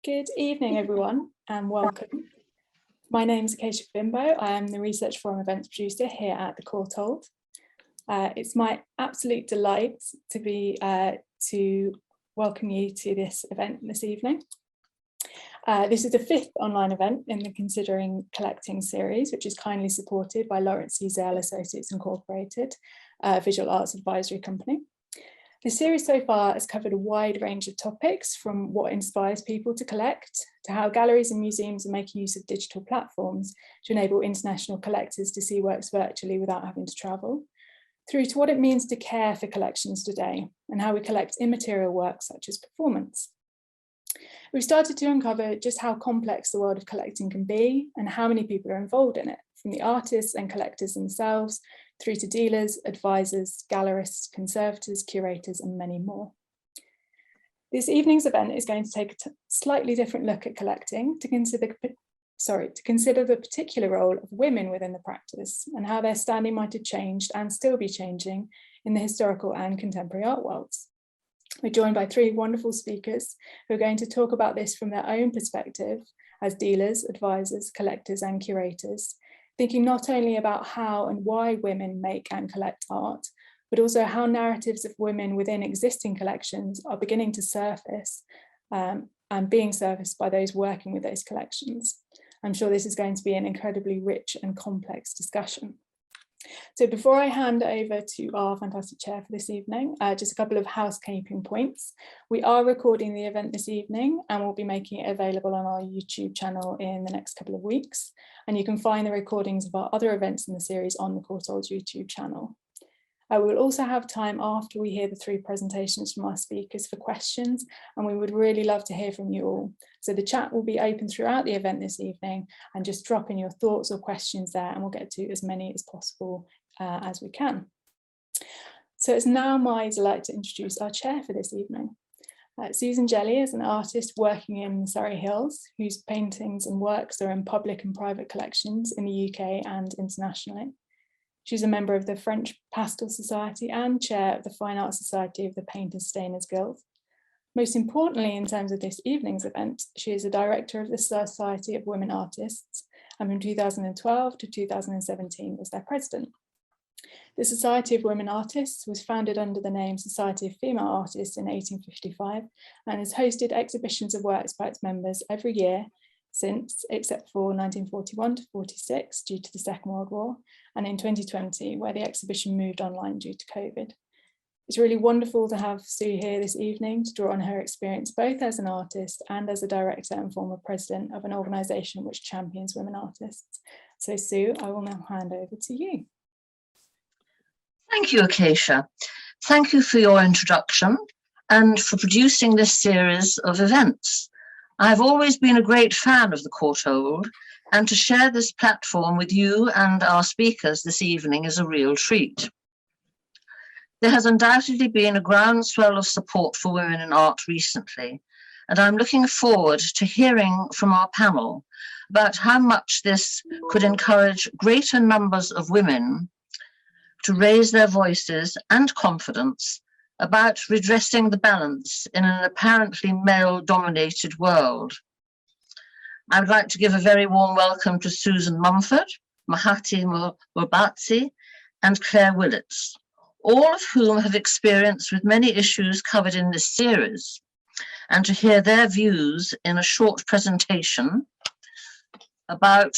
Good evening, everyone, and welcome. My name is Acacia Bimbo. I am the Research Forum events producer here at the Courthold. It's my absolute delight to welcome you to this event this evening. This is the 5th online event in the Considering Collecting series, which is kindly supported by Lawrence C. Zale Associates Incorporated, a visual arts advisory company. The series so far has covered a wide range of topics, from what inspires people to collect, to how galleries and museums are making use of digital platforms to enable international collectors to see works virtually without having to travel, through to what it means to care for collections today and how we collect immaterial works such as performance. We've started to uncover just how complex the world of collecting can be and how many people are involved in it, from the artists and collectors themselves through to dealers, advisors, gallerists, conservators, curators, and many more. This evening's event is going to take a slightly different look at collecting to consider the particular role of women within the practice and how their standing might have changed and still be changing in the historical and contemporary art worlds. We're joined by 3 wonderful speakers who are going to talk about this from their own perspective as dealers, advisors, collectors, and curators, thinking not only about how and why women make and collect art, but also how narratives of women within existing collections are beginning to surface and being surfaced by those working with those collections. I'm sure this is going to be an incredibly rich and complex discussion. So before I hand over to our fantastic chair for this evening, just a couple of housekeeping points. We are recording the event this evening and we'll be making it available on our YouTube channel in the next couple of weeks. And you can find the recordings of our other events in the series on the Courthold's YouTube channel. We will also have time after we hear the 3 presentations from our speakers for questions, and we would really love to hear from you all. So the chat will be open throughout the event this evening, and just drop in your thoughts or questions there and we'll get to as many as possible as we can. So it's now my delight to introduce our chair for this evening. Susan Jelly is an artist working in the Surrey Hills, whose paintings and works are in public and private collections in the UK and internationally. She's a member of the French Pastel Society and chair of the Fine Arts Society of the Painters Stainers Guild. Most importantly, in terms of this evening's event, she is a director of the Society of Women Artists, and from 2012 to 2017 was their president. The Society of Women Artists was founded under the name Society of Female Artists in 1855 and has hosted exhibitions of works by its members every year since, except for 1941 to 46 due to the Second World War, and in 2020, where the exhibition moved online due to COVID. It's really wonderful to have Sue here this evening to draw on her experience both as an artist and as a director and former president of an organisation which champions women artists. So Sue, I will now hand over to you. Thank you, Acacia. Thank you for your introduction and for producing this series of events. I've always been a great fan of the Courthold, and to share this platform with you and our speakers this evening is a real treat. There has undoubtedly been a groundswell of support for women in art recently, and I'm looking forward to hearing from our panel about how much this could encourage greater numbers of women to raise their voices and confidence about redressing the balance in an apparently male-dominated world. I would like to give a very warm welcome to Susan Mumford, Mahati Mobatsi, and Claire Willits, all of whom have experience with many issues covered in this series, and to hear their views in a short presentation about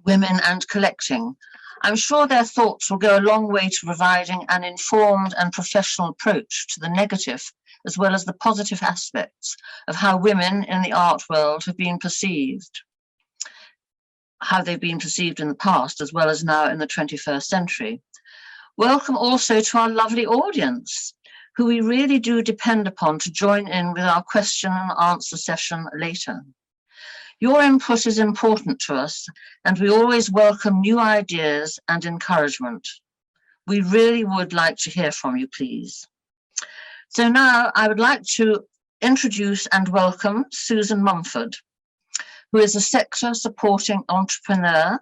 women and collecting. I'm sure their thoughts will go a long way to providing an informed and professional approach to the negative as well as the positive aspects of how women in the art world have been perceived, how they've been perceived in the past as well as now in the 21st century. Welcome also to our lovely audience, who we really do depend upon to join in with our question and answer session later. Your input is important to us, and we always welcome new ideas and encouragement. We really would like to hear from you, please. So now I would like to introduce and welcome Susan Mumford, who is a sector supporting entrepreneur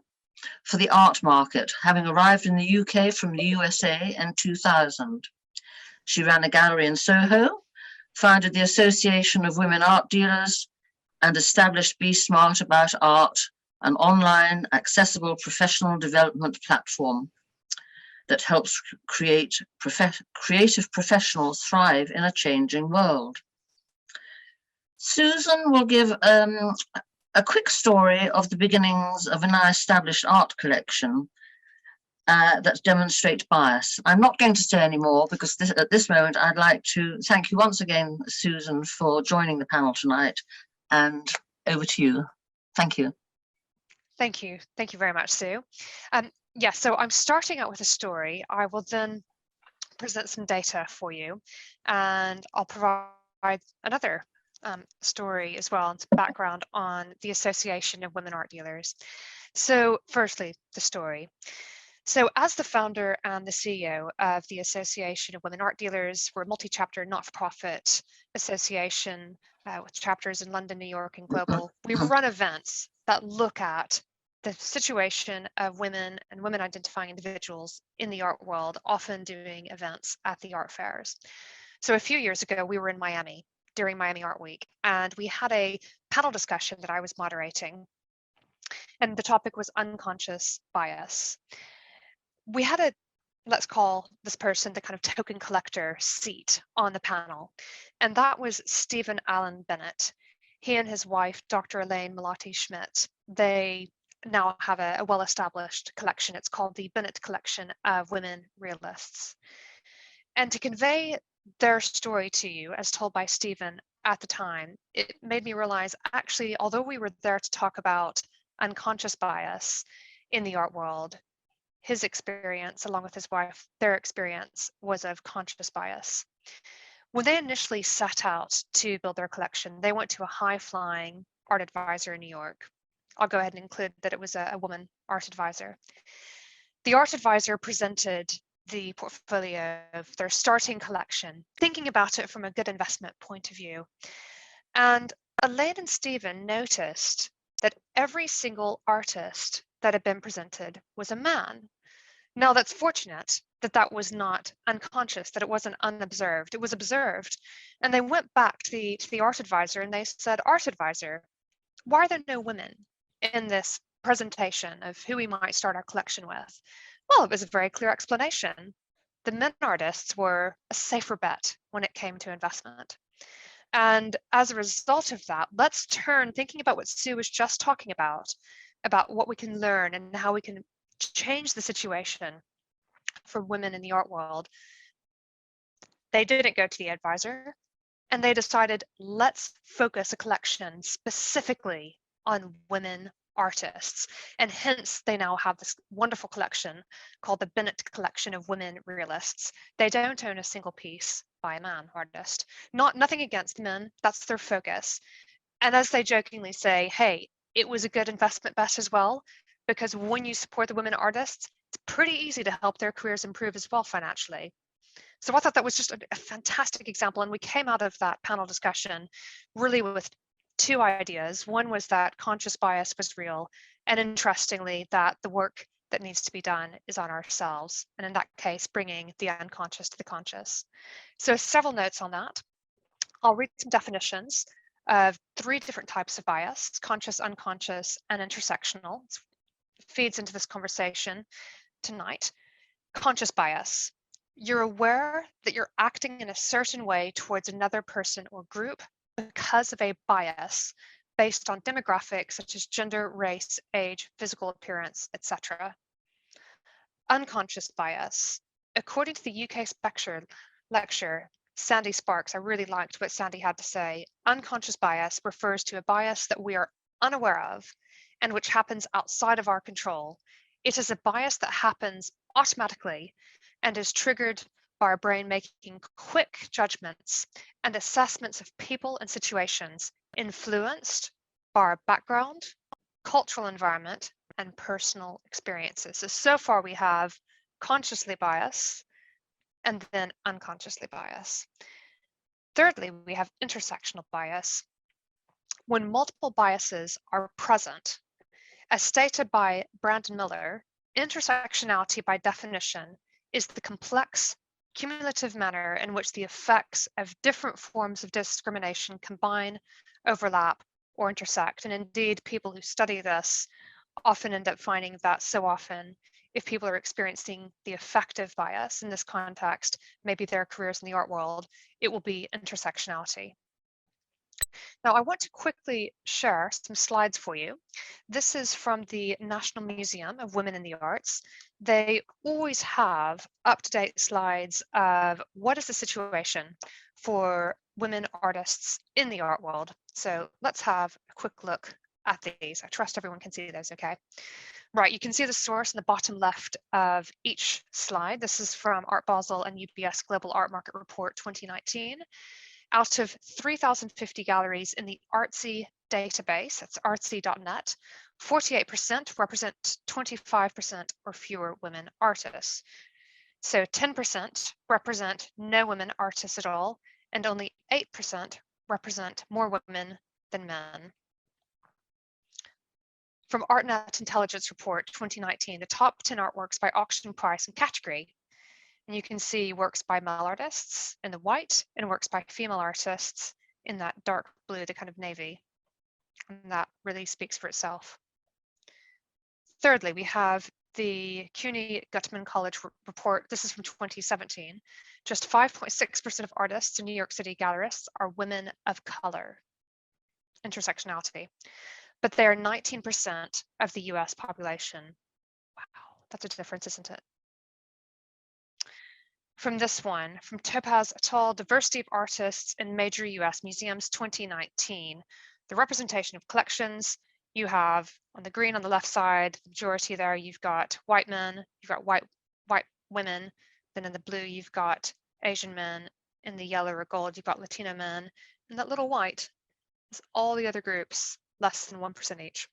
for the art market, having arrived in the UK from the USA in 2000. She ran a gallery in Soho founded the Association of Women Art Dealers, and established Be Smart About Art, an online, accessible professional development platform that helps creative professionals thrive in a changing world. Susan will give a quick story of the beginnings of a now established art collection that demonstrates bias. I'm not going to say any more because at this moment I'd like to thank you once again, Susan, for joining the panel tonight, and over to you. Thank you. Thank you. Thank you very much, Sue. Yes, so I'm starting out with a story. I will then present some data for you, and I'll provide another story as well, and some background on the Association of Women Art Dealers. So firstly, the story. So as the founder and the CEO of the Association of Women Art Dealers, we're a multi-chapter, not-for-profit association with chapters in London, New York, and global. We run events that look at the situation of women and women identifying individuals in the art world, often doing events at the art fairs. So a few years ago, we were in Miami during Miami Art Week, and we had a panel discussion that I was moderating, and the topic was unconscious bias. We had a, let's call this person the kind of token collector seat on the panel, and that was Stephen Allen Bennett. He and his wife, Dr. Elaine Malati-Schmidt, they now have a well-established collection. It's called the Bennett Collection of Women Realists. And to convey their story to you, as told by Stephen at the time, it made me realize, actually, although we were there to talk about unconscious bias in the art world, his experience, along with his wife, their experience was of conscious bias. When they initially set out to build their collection, they went to a high-flying art advisor in New York. I'll go ahead and include that it was a woman art advisor. The art advisor presented the portfolio of their starting collection, thinking about it from a good investment point of view. And Elaine and Stephen noticed that every single artist that had been presented was a man. Now, that's fortunate that that was not unconscious, that it wasn't unobserved. It was observed. And they went back to the art advisor and they said, "Art advisor, why are there no women in this presentation of who we might start our collection with?" Well, it was a very clear explanation. The men artists were a safer bet when it came to investment. And as a result of that, let's turn, thinking about what Sue was just talking about what we can learn and how we can change the situation for women in the art world. They didn't go to the advisor, and they decided, let's focus a collection specifically on women artists. And hence they now have this wonderful collection called the Bennett Collection of Women Realists. They don't own a single piece by a man artist. Nothing against men, that's their focus. And as they jokingly say, hey, it was a good investment bet as well, because when you support the women artists, it's pretty easy to help their careers improve as well financially. So I thought that was just a fantastic example. And we came out of that panel discussion really with two ideas. One was that conscious bias was real, and interestingly, that the work that needs to be done is on ourselves. And in that case, bringing the unconscious to the conscious. So several notes on that. I'll read some definitions of three different types of bias: conscious, unconscious, and intersectional. It feeds into this conversation tonight. Conscious bias. You're aware that you're acting in a certain way towards another person or group because of a bias based on demographics such as gender, race, age, physical appearance, etc. Unconscious bias. According to the UK lecture, Sandy Sparks, I really liked what Sandy had to say. Unconscious bias refers to a bias that we are unaware of and which happens outside of our control. It is a bias that happens automatically and is triggered by our brain making quick judgments and assessments of people and situations influenced by our background, cultural environment, and personal experiences. So far we have consciously bias and then unconsciously bias. Thirdly, we have intersectional bias. When multiple biases are present, as stated by Brandon Miller, intersectionality by definition is the complex cumulative manner in which the effects of different forms of discrimination combine, overlap, or intersect. And indeed, people who study this often end up finding that so often, if people are experiencing the effective bias in this context, maybe their careers in the art world, it will be intersectionality. Now, I want to quickly share some slides for you. This is from the National Museum of Women in the Arts. They always have up-to-date slides of what is the situation for women artists in the art world. So let's have a quick look at these. I trust everyone can see those, okay? Right, you can see the source in the bottom left of each slide. This is from Art Basel and UBS Global Art Market Report 2019. Out of 3,050 galleries in the Artsy database, that's artsy.net, 48% represent 25% or fewer women artists. So 10% represent no women artists at all, and only 8% represent more women than men. From ArtNet Intelligence Report 2019, the top 10 artworks by auction price and category. And you can see works by male artists in the white and works by female artists in that dark blue, the kind of navy. And that really speaks for itself. Thirdly, we have the Cuny Gutsman College report. This is from 2017. Just 5.6% of artists in New York City gallerists are women of color. Intersectionality. But they are 19% of the US population. Wow, that's a difference, isn't it? From this one, from Topaz et al., Diversity of Artists in Major US Museums 2019. The representation of collections, you have on the green on the left side, the majority there, you've got white men, you've got white women, then in the blue, you've got Asian men, in the yellow or gold, you've got Latino men, and that little white is all the other groups, less than 1% each.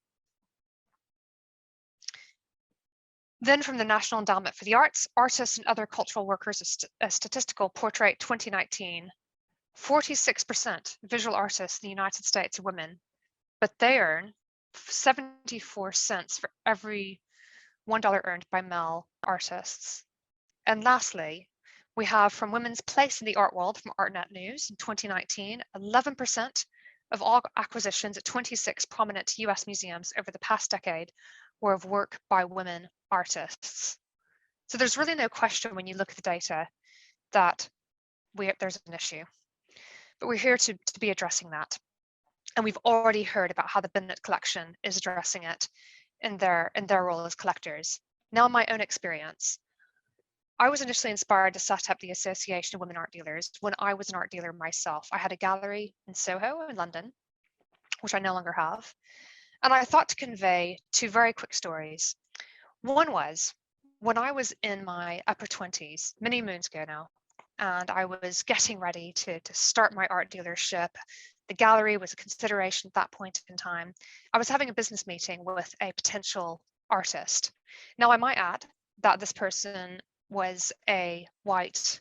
Then from the National Endowment for the Arts, Artists and Other Cultural Workers, a Statistical Portrait 2019, 46% visual artists in the United States are women, but they earn 74 cents for every $1 earned by male artists. And lastly, we have from Women's Place in the Art World from ArtNet News in 2019, 11% of all acquisitions at 26 prominent US museums over the past decade were of work by women artists. So there's really no question when you look at the data that there's an issue, but we're here to be addressing that. And we've already heard about how the Bennett Collection is addressing it in their role as collectors. Now, in my own experience, I was initially inspired to set up the Association of Women Art Dealers when I was an art dealer myself. I had a gallery in Soho in London, which I no longer have. And I thought to convey two very quick stories. One was when I was in my upper 20s, many moons ago now, and I was getting ready to start my art dealership. The gallery was a consideration at that point in time. I was having a business meeting with a potential artist. Now, I might add that this person was a white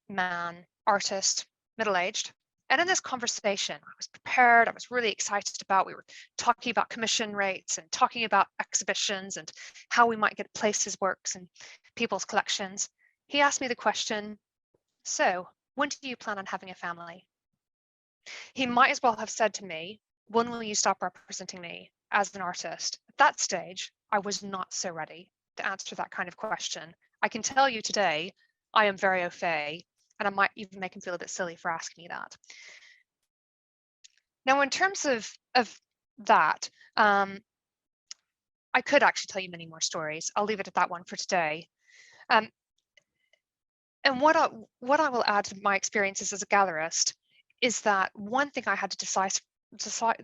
man artist, middle-aged. And in this conversation, I was prepared, I was really excited about, we were talking about commission rates and talking about exhibitions and how we might get place his works and people's collections. He asked me the question, so when do you plan on having a family? He might as well have said to me, when will you stop representing me as an artist? At that stage, I was not so ready to answer that kind of question. I can tell you today, I am very au fait, and I might even make him feel a bit silly for asking me that. Now, in terms of that, I could actually tell you many more stories. I'll leave it at that one for today. And what I will add to my experiences as a gallerist is that one thing I had to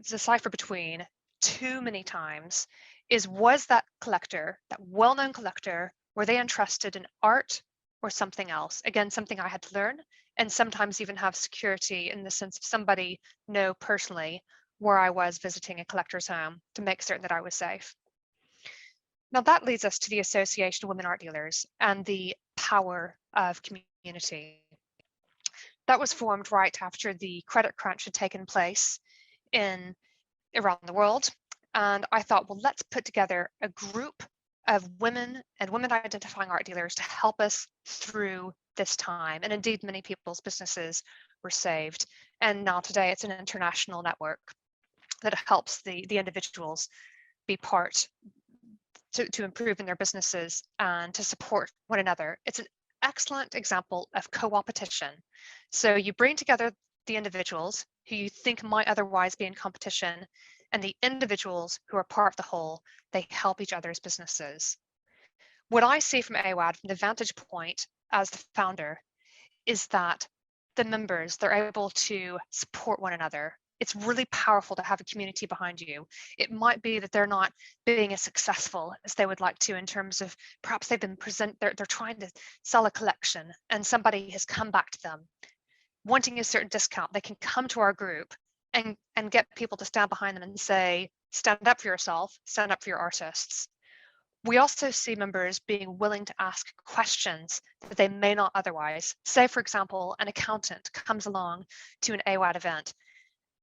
decipher between too many times is, was that collector, that well-known collector, were they interested in art or something else? Again, something I had to learn, and sometimes even have security in the sense of somebody know personally where I was visiting a collector's home to make certain that I was safe. Now that leads us to the Association of Women Art Dealers and the power of community. That was formed right after the credit crunch had taken place around the world. And I thought, well, let's put together a group of women and women identifying art dealers to help us through this time. And indeed, many people's businesses were saved. And now today it's an international network that helps the individuals be part to improve in their businesses and to support one another. It's an excellent example of co-opetition. So you bring together the individuals who you think might otherwise be in competition, and the individuals who are part of the whole, they help each other's businesses. What I see from AWAD, from the vantage point as the founder, is that the members, they're able to support one another. It's really powerful to have a community behind you. It might be that they're not being as successful as they would like to in terms of perhaps they've been they're trying to sell a collection and somebody has come back to them wanting a certain discount. They can come to our group and get people to stand behind them and say, stand up for yourself, stand up for your artists. We also see members being willing to ask questions that they may not otherwise. Say, for example, an accountant comes along to an AWAD event,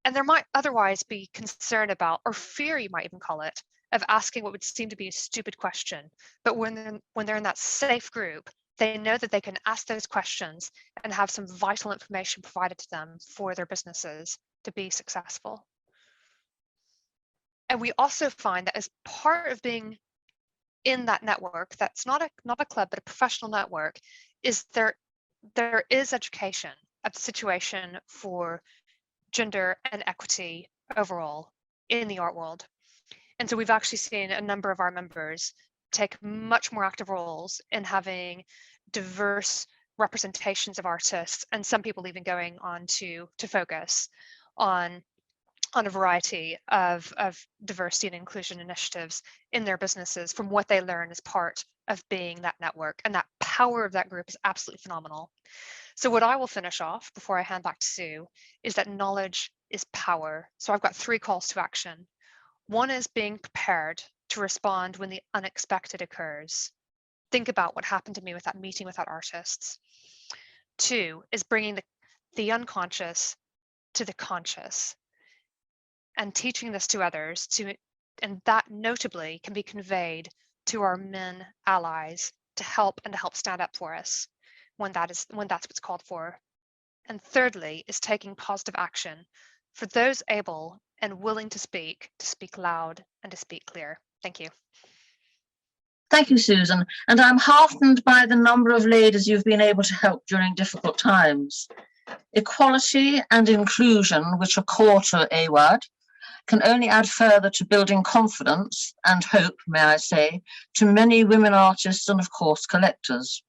and there might otherwise be concern about, or fear you might even call it, of asking what would seem to be a stupid question. But when they're in that safe group, they know that they can ask those questions and have some vital information provided to them for their businesses to be successful. And we also find that as part of being in that network, that's not a club, but a professional network, is there is education of the situation for gender and equity overall in the art world. And so we've actually seen a number of our members take much more active roles in having diverse representations of artists, and some people even going on to focus on a variety of diversity and inclusion initiatives in their businesses from what they learn as part of being that network. And that power of that group is absolutely phenomenal. So what I will finish off before I hand back to Sue is that knowledge is power. So I've got 3 calls to action. One is being prepared to respond when the unexpected occurs. Think about what happened to me with that meeting with that artist. 2 is bringing the unconscious to the conscious and teaching this to others, and that notably can be conveyed to our men allies to help stand up for us when that's what's called for. And thirdly is taking positive action for those able and willing to speak loud and to speak clear. Thank you. Thank you, Susan. And I'm heartened by the number of ladies you've been able to help during difficult times. Equality and inclusion, which are core to AWAD, can only add further to building confidence and hope, may I say, to many women artists and, of course, collectors.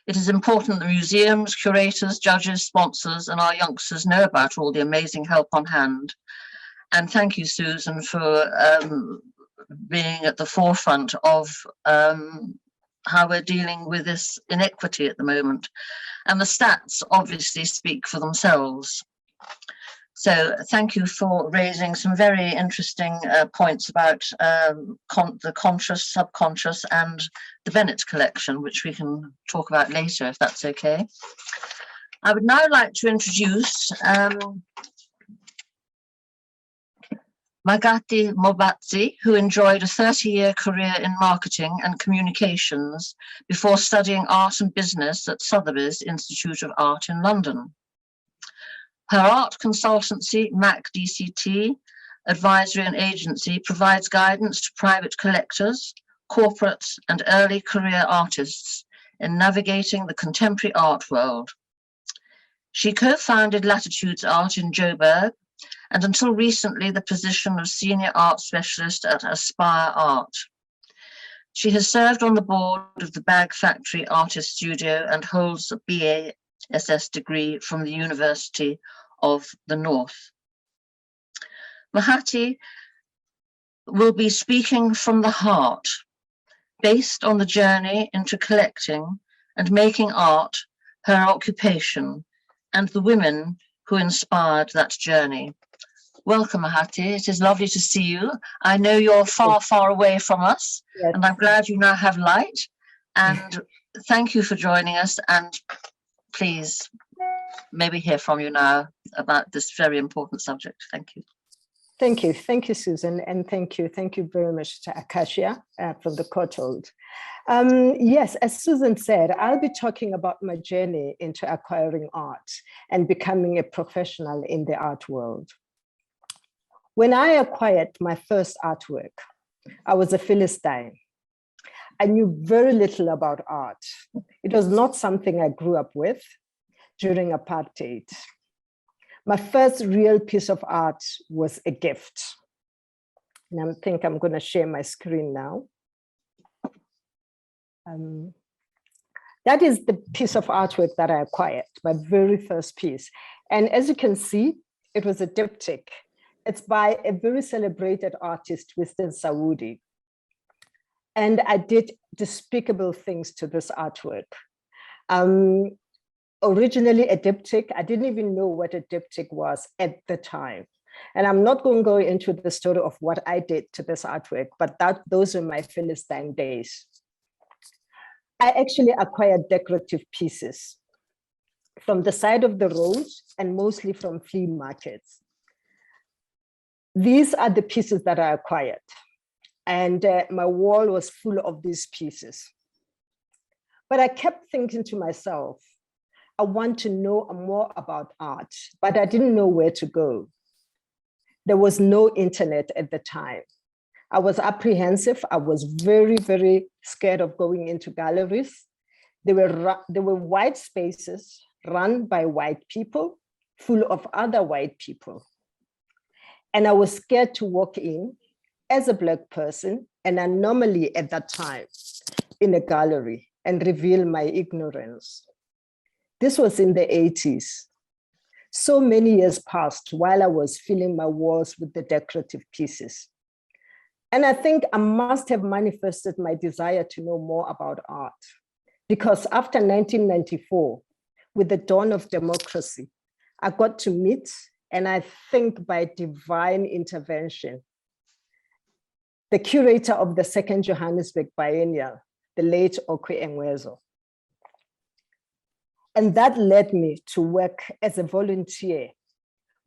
It is important that museums, curators, judges, sponsors, and our youngsters know about all the amazing help on hand. And thank you, Susan, for being at the forefront of how we're dealing with this inequity at the moment. And the stats obviously speak for themselves. So thank you for raising some very interesting points about the conscious, subconscious, and the Bennett Collection, which we can talk about later, if that's okay. I would now like to introduce Magati Mobatzi, who enjoyed a 30-year career in marketing and communications before studying art and business at Sotheby's Institute of Art in London. Her art consultancy, MAC DCT, advisory and agency, provides guidance to private collectors, corporates, and early career artists in navigating the contemporary art world. She co-founded Latitudes Art in Joburg, and until recently the position of Senior Art Specialist at Aspire Art. She has served on the board of the Bag Factory Artist Studio and holds a BASS degree from the University of the North. Mahati will be speaking from the heart, based on the journey into collecting and making art her occupation, and the women who inspired that journey. Welcome, Mahati. It is lovely to see you. I know you're far, far away from us, yes, and I'm glad you now have light. And thank you for joining us. And please, maybe hear from you now about this very important subject. Thank you. Thank you, Susan, and thank you very much to Acacia from the Courthold. Yes, as Susan said, I'll be talking about my journey into acquiring art and becoming a professional in the art world. When I acquired my first artwork, I was a Philistine. I knew very little about art. It was not something I grew up with during apartheid. My first real piece of art was a gift. And I think I'm going to share my screen now. That is the piece of artwork that I acquired, my very first piece. And as you can see, it was a diptych. It's by a very celebrated artist, Winston Sawoodi. And I did despicable things to this artwork. Originally a diptych, I didn't even know what a diptych was at the time. And I'm not going to go into the story of what I did to this artwork, but those are my Philistine days. I actually acquired decorative pieces from the side of the road and mostly from flea markets. These are the pieces that I acquired. And my wall was full of these pieces. But I kept thinking to myself, I want to know more about art, but I didn't know where to go. There was no internet at the time. I was apprehensive. I was very, very scared of going into galleries. There were white spaces run by white people, full of other white people. And I was scared to walk in as a Black person, an anomaly at that time, in a gallery and reveal my ignorance. This was in the 80s. So many years passed while I was filling my walls with the decorative pieces. And I think I must have manifested my desire to know more about art, because after 1994, with the dawn of democracy, I got to meet, and I think by divine intervention, the curator of the Second Johannesburg Biennial, the late Okwe Engwezo. And that led me to work as a volunteer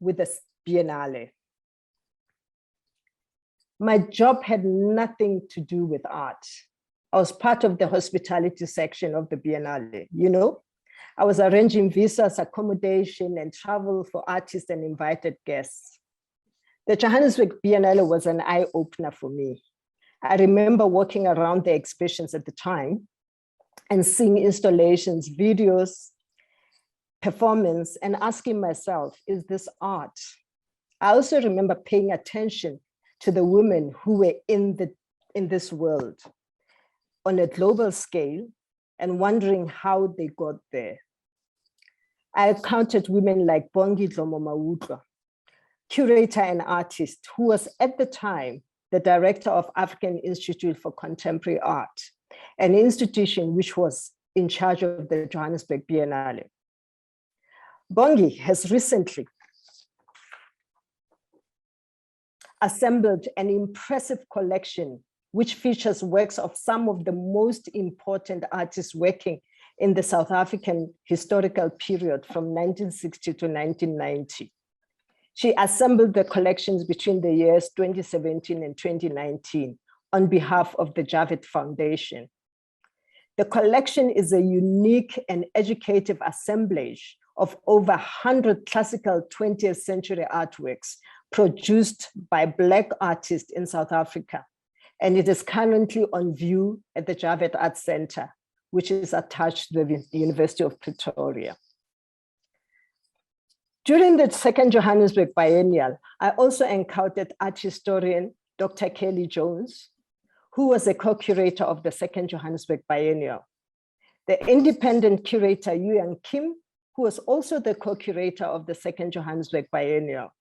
with the Biennale. My job had nothing to do with art. I was part of the hospitality section of the Biennale, you know? I was arranging visas, accommodation, and travel for artists and invited guests. The Johannesburg Biennale was an eye-opener for me. I remember walking around the exhibitions at the time and seeing installations, videos, performance, and asking myself, is this art? I also remember paying attention to the women who were in this world on a global scale and wondering how they got there. I encountered women like Bongi Dlomo Mawutlwa, curator and artist who was at the time the director of African Institute for Contemporary Art, an institution which was in charge of the Johannesburg Biennale. Bongi has recently assembled an impressive collection which features works of some of the most important artists working in the South African historical period from 1960 to 1990. She assembled the collections between the years 2017 and 2019 on behalf of the Javits Foundation. The collection is a unique and educative assemblage of over 100 classical 20th century artworks produced by Black artists in South Africa. And it is currently on view at the Javits Art Center, which is attached to the University of Pretoria. During the Second Johannesburg Biennial, I also encountered art historian Dr. Kelly Jones, who was a co-curator of the Second Johannesburg Biennial. The independent curator Yuan Kim, who was also the co-curator of the Second Johannesburg Biennial.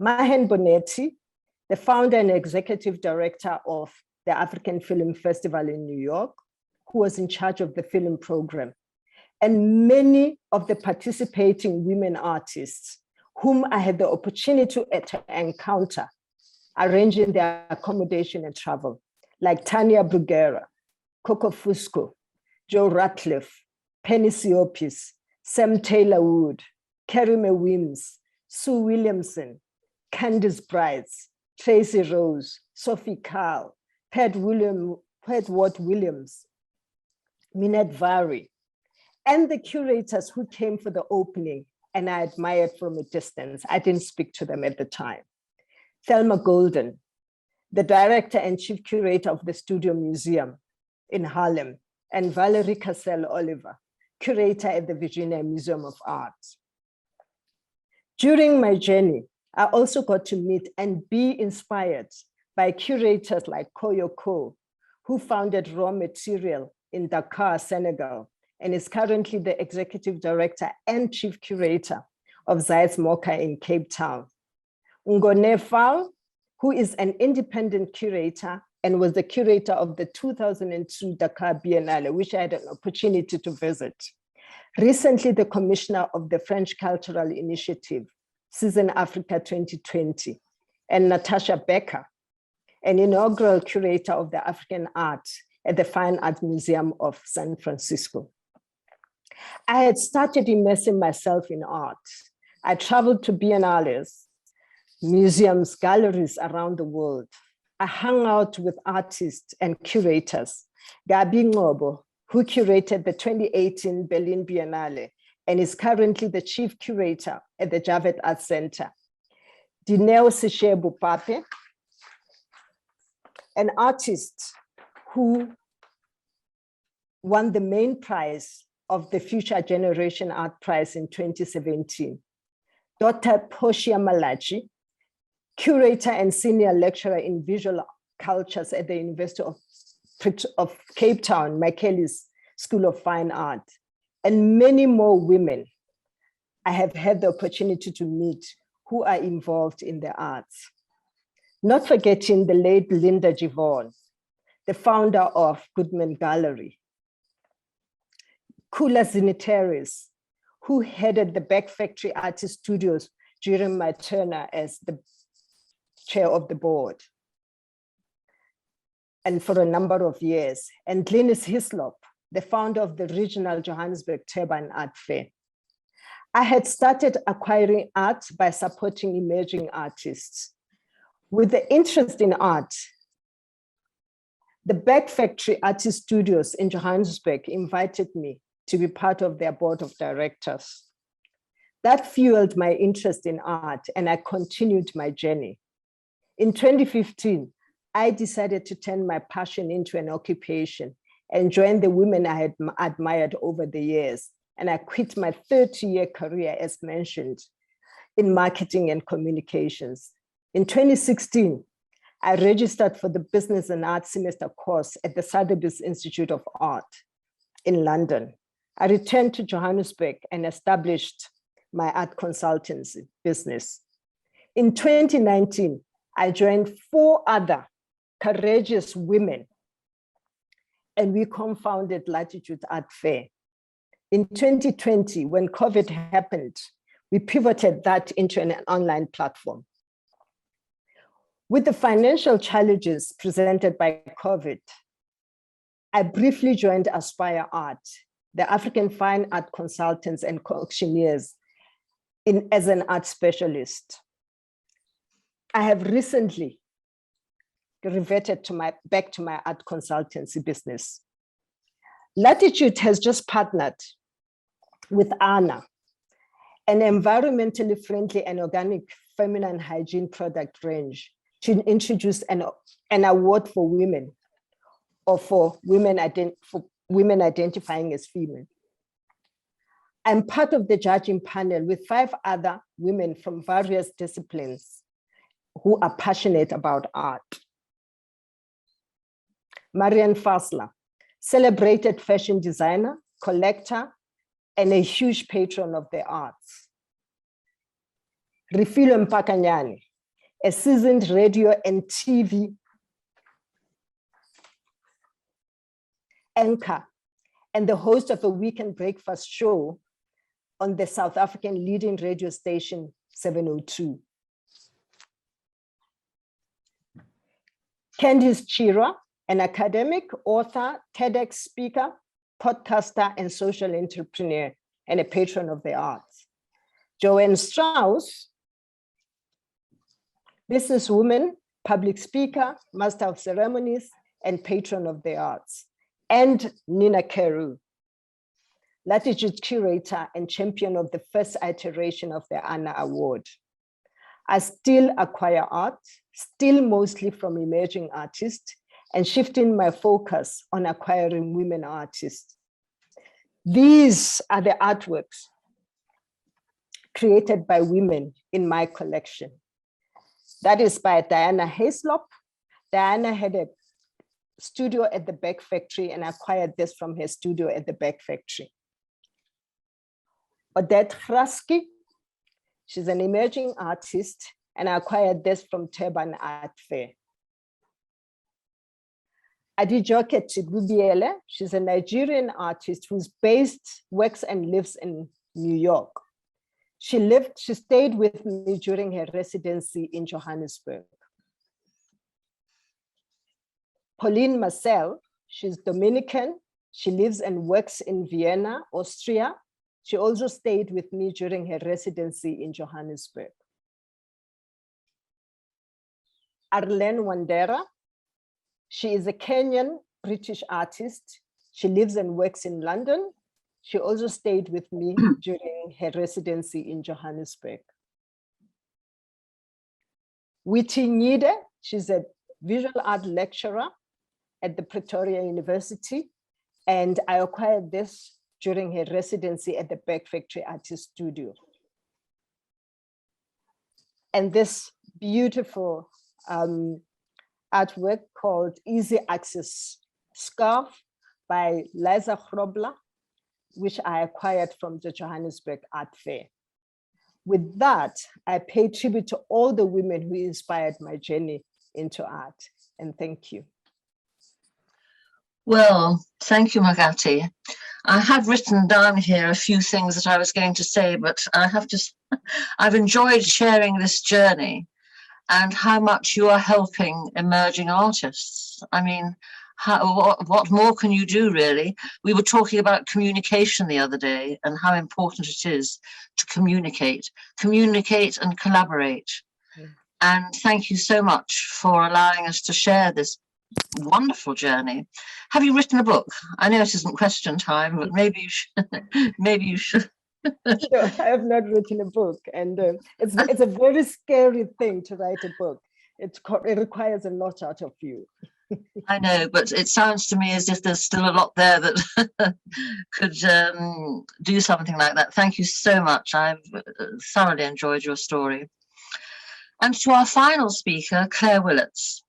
Mahen Bonetti, the founder and executive director of the African Film Festival in New York, who was in charge of the film program. And many of the participating women artists whom I had the opportunity to encounter, arranging their accommodation and travel, like Tanya Bruguera, Coco Fusco, Joe Ratcliffe, Penny Siopis, Sam Taylor Wood, Kerry Wims, Sue Williamson, Candice Brights, Tracy Rose, Sophie Carl, Pedward Williams, Minette Vary, and the curators who came for the opening and I admired from a distance. I didn't speak to them at the time. Thelma Golden, the director and chief curator of the Studio Museum in Harlem, and Valerie Cassell Oliver, curator at the Virginia Museum of Art. During my journey, I also got to meet and be inspired by curators like Koyo Ko, who founded Raw Material in Dakar, Senegal, and is currently the executive director and chief curator of Zayas Mocha in Cape Town. Ngone Fal, who is an independent curator and was the curator of the 2002 Dakar Biennale, which I had an opportunity to visit. Recently, the commissioner of the French Cultural Initiative, Season Africa 2020, and Natasha Becker, an inaugural curator of the African art at the Fine Art Museum of San Francisco. I had started immersing myself in art. I traveled to biennales, museums, galleries around the world. I hung out with artists and curators. Gabi Ngobo, who curated the 2018 Berlin Biennale and is currently the chief curator at the Javed Art Center. Dineo Sishebu Pape, an artist who won the main prize of the Future Generation Art Prize in 2017. Dr. Portia Malachi, curator and senior lecturer in visual cultures at the University of Cape Town, Michaelis School of Fine Art, and many more women I have had the opportunity to meet who are involved in the arts. Not forgetting the late Linda Givon, the founder of Goodman Gallery. Kula Ziniteris, who headed the Back Factory Artist Studios during my tenure as the chair of the board, and for a number of years. And Glynis Heslop, the founder of the regional Johannesburg Turban Art Fair. I had started acquiring art by supporting emerging artists. With the interest in art, the Back Factory Artist Studios in Johannesburg invited me to be part of their board of directors. That fueled my interest in art, and I continued my journey. In 2015, I decided to turn my passion into an occupation and join the women I had admired over the years. And I quit my 30-year career, as mentioned, in marketing and communications. In 2016, I registered for the Business and Art Semester course at the Sotheby's Institute of Art in London. I returned to Johannesburg and established my art consultancy business. In 2019, I joined 4 other courageous women, and we co-founded Latitude Art Fair. In 2020, when COVID happened, we pivoted that into an online platform. With the financial challenges presented by COVID, I briefly joined Aspire Art, the African Fine Art Consultants and Auctioneers, as an art specialist. I have recently reverted back to my art consultancy business. Latitude has just partnered with Anna, an environmentally friendly and organic feminine hygiene product range, to introduce an award for women, or for women identifying as female. I'm part of the judging panel with 5 other women from various disciplines who are passionate about art. Marianne Fasler, celebrated fashion designer, collector, and a huge patron of the arts. Refilo Mpakanyane, a seasoned radio and TV anchor and the host of a weekend breakfast show on the South African leading radio station 702. Candice Chira, an academic, author, TEDx speaker, podcaster, and social entrepreneur, and a patron of the arts. Joanne Strauss, businesswoman, public speaker, master of ceremonies, and patron of the arts. And Nina Carew, latitude curator and champion of the first iteration of the Anna Award. I still acquire art, still mostly from emerging artists, and shifting my focus on acquiring women artists. These are the artworks created by women in my collection. That is by Diana Heslop. Diana had a studio at the Beck Factory and acquired this from her studio at the Beck Factory. Odette Hrasky, she's an emerging artist, and I acquired this from Turban Art Fair. Adijoke Chibubiele, she's a Nigerian artist who's based, works and lives in New York. She stayed with me during her residency in Johannesburg. Pauline Marcel, she's Dominican. She lives and works in Vienna, Austria. She also stayed with me during her residency in Johannesburg. Arlene Wanderer, she is a Kenyan British artist. She lives and works in London. She also stayed with me during her residency in Johannesburg. Witi Nyide, she's a visual art lecturer at the Pretoria University, and I acquired this during her residency at the Beck Factory Artist Studio. And this beautiful artwork called Easy Access Scarf by Liza Grobler, which I acquired from the Johannesburg Art Fair. With that, I pay tribute to all the women who inspired my journey into art, and thank you. Well, thank you, Magati. I have written down here a few things that I was going to say, but I've enjoyed sharing this journey and how much you are helping emerging artists. I mean, what more can you do, really? We were talking about communication the other day and how important it is to communicate and collaborate. And thank you so much for allowing us to share this wonderful journey. Have you written a book? I know it isn't question time, but maybe you should. Maybe you should. No, I have not written a book, and it's a very scary thing to write a book. It requires a lot out of you. I know, but it sounds to me as if there's still a lot there that could do something like that. Thank you so much. I've thoroughly enjoyed your story. And to our final speaker, Claire Willets.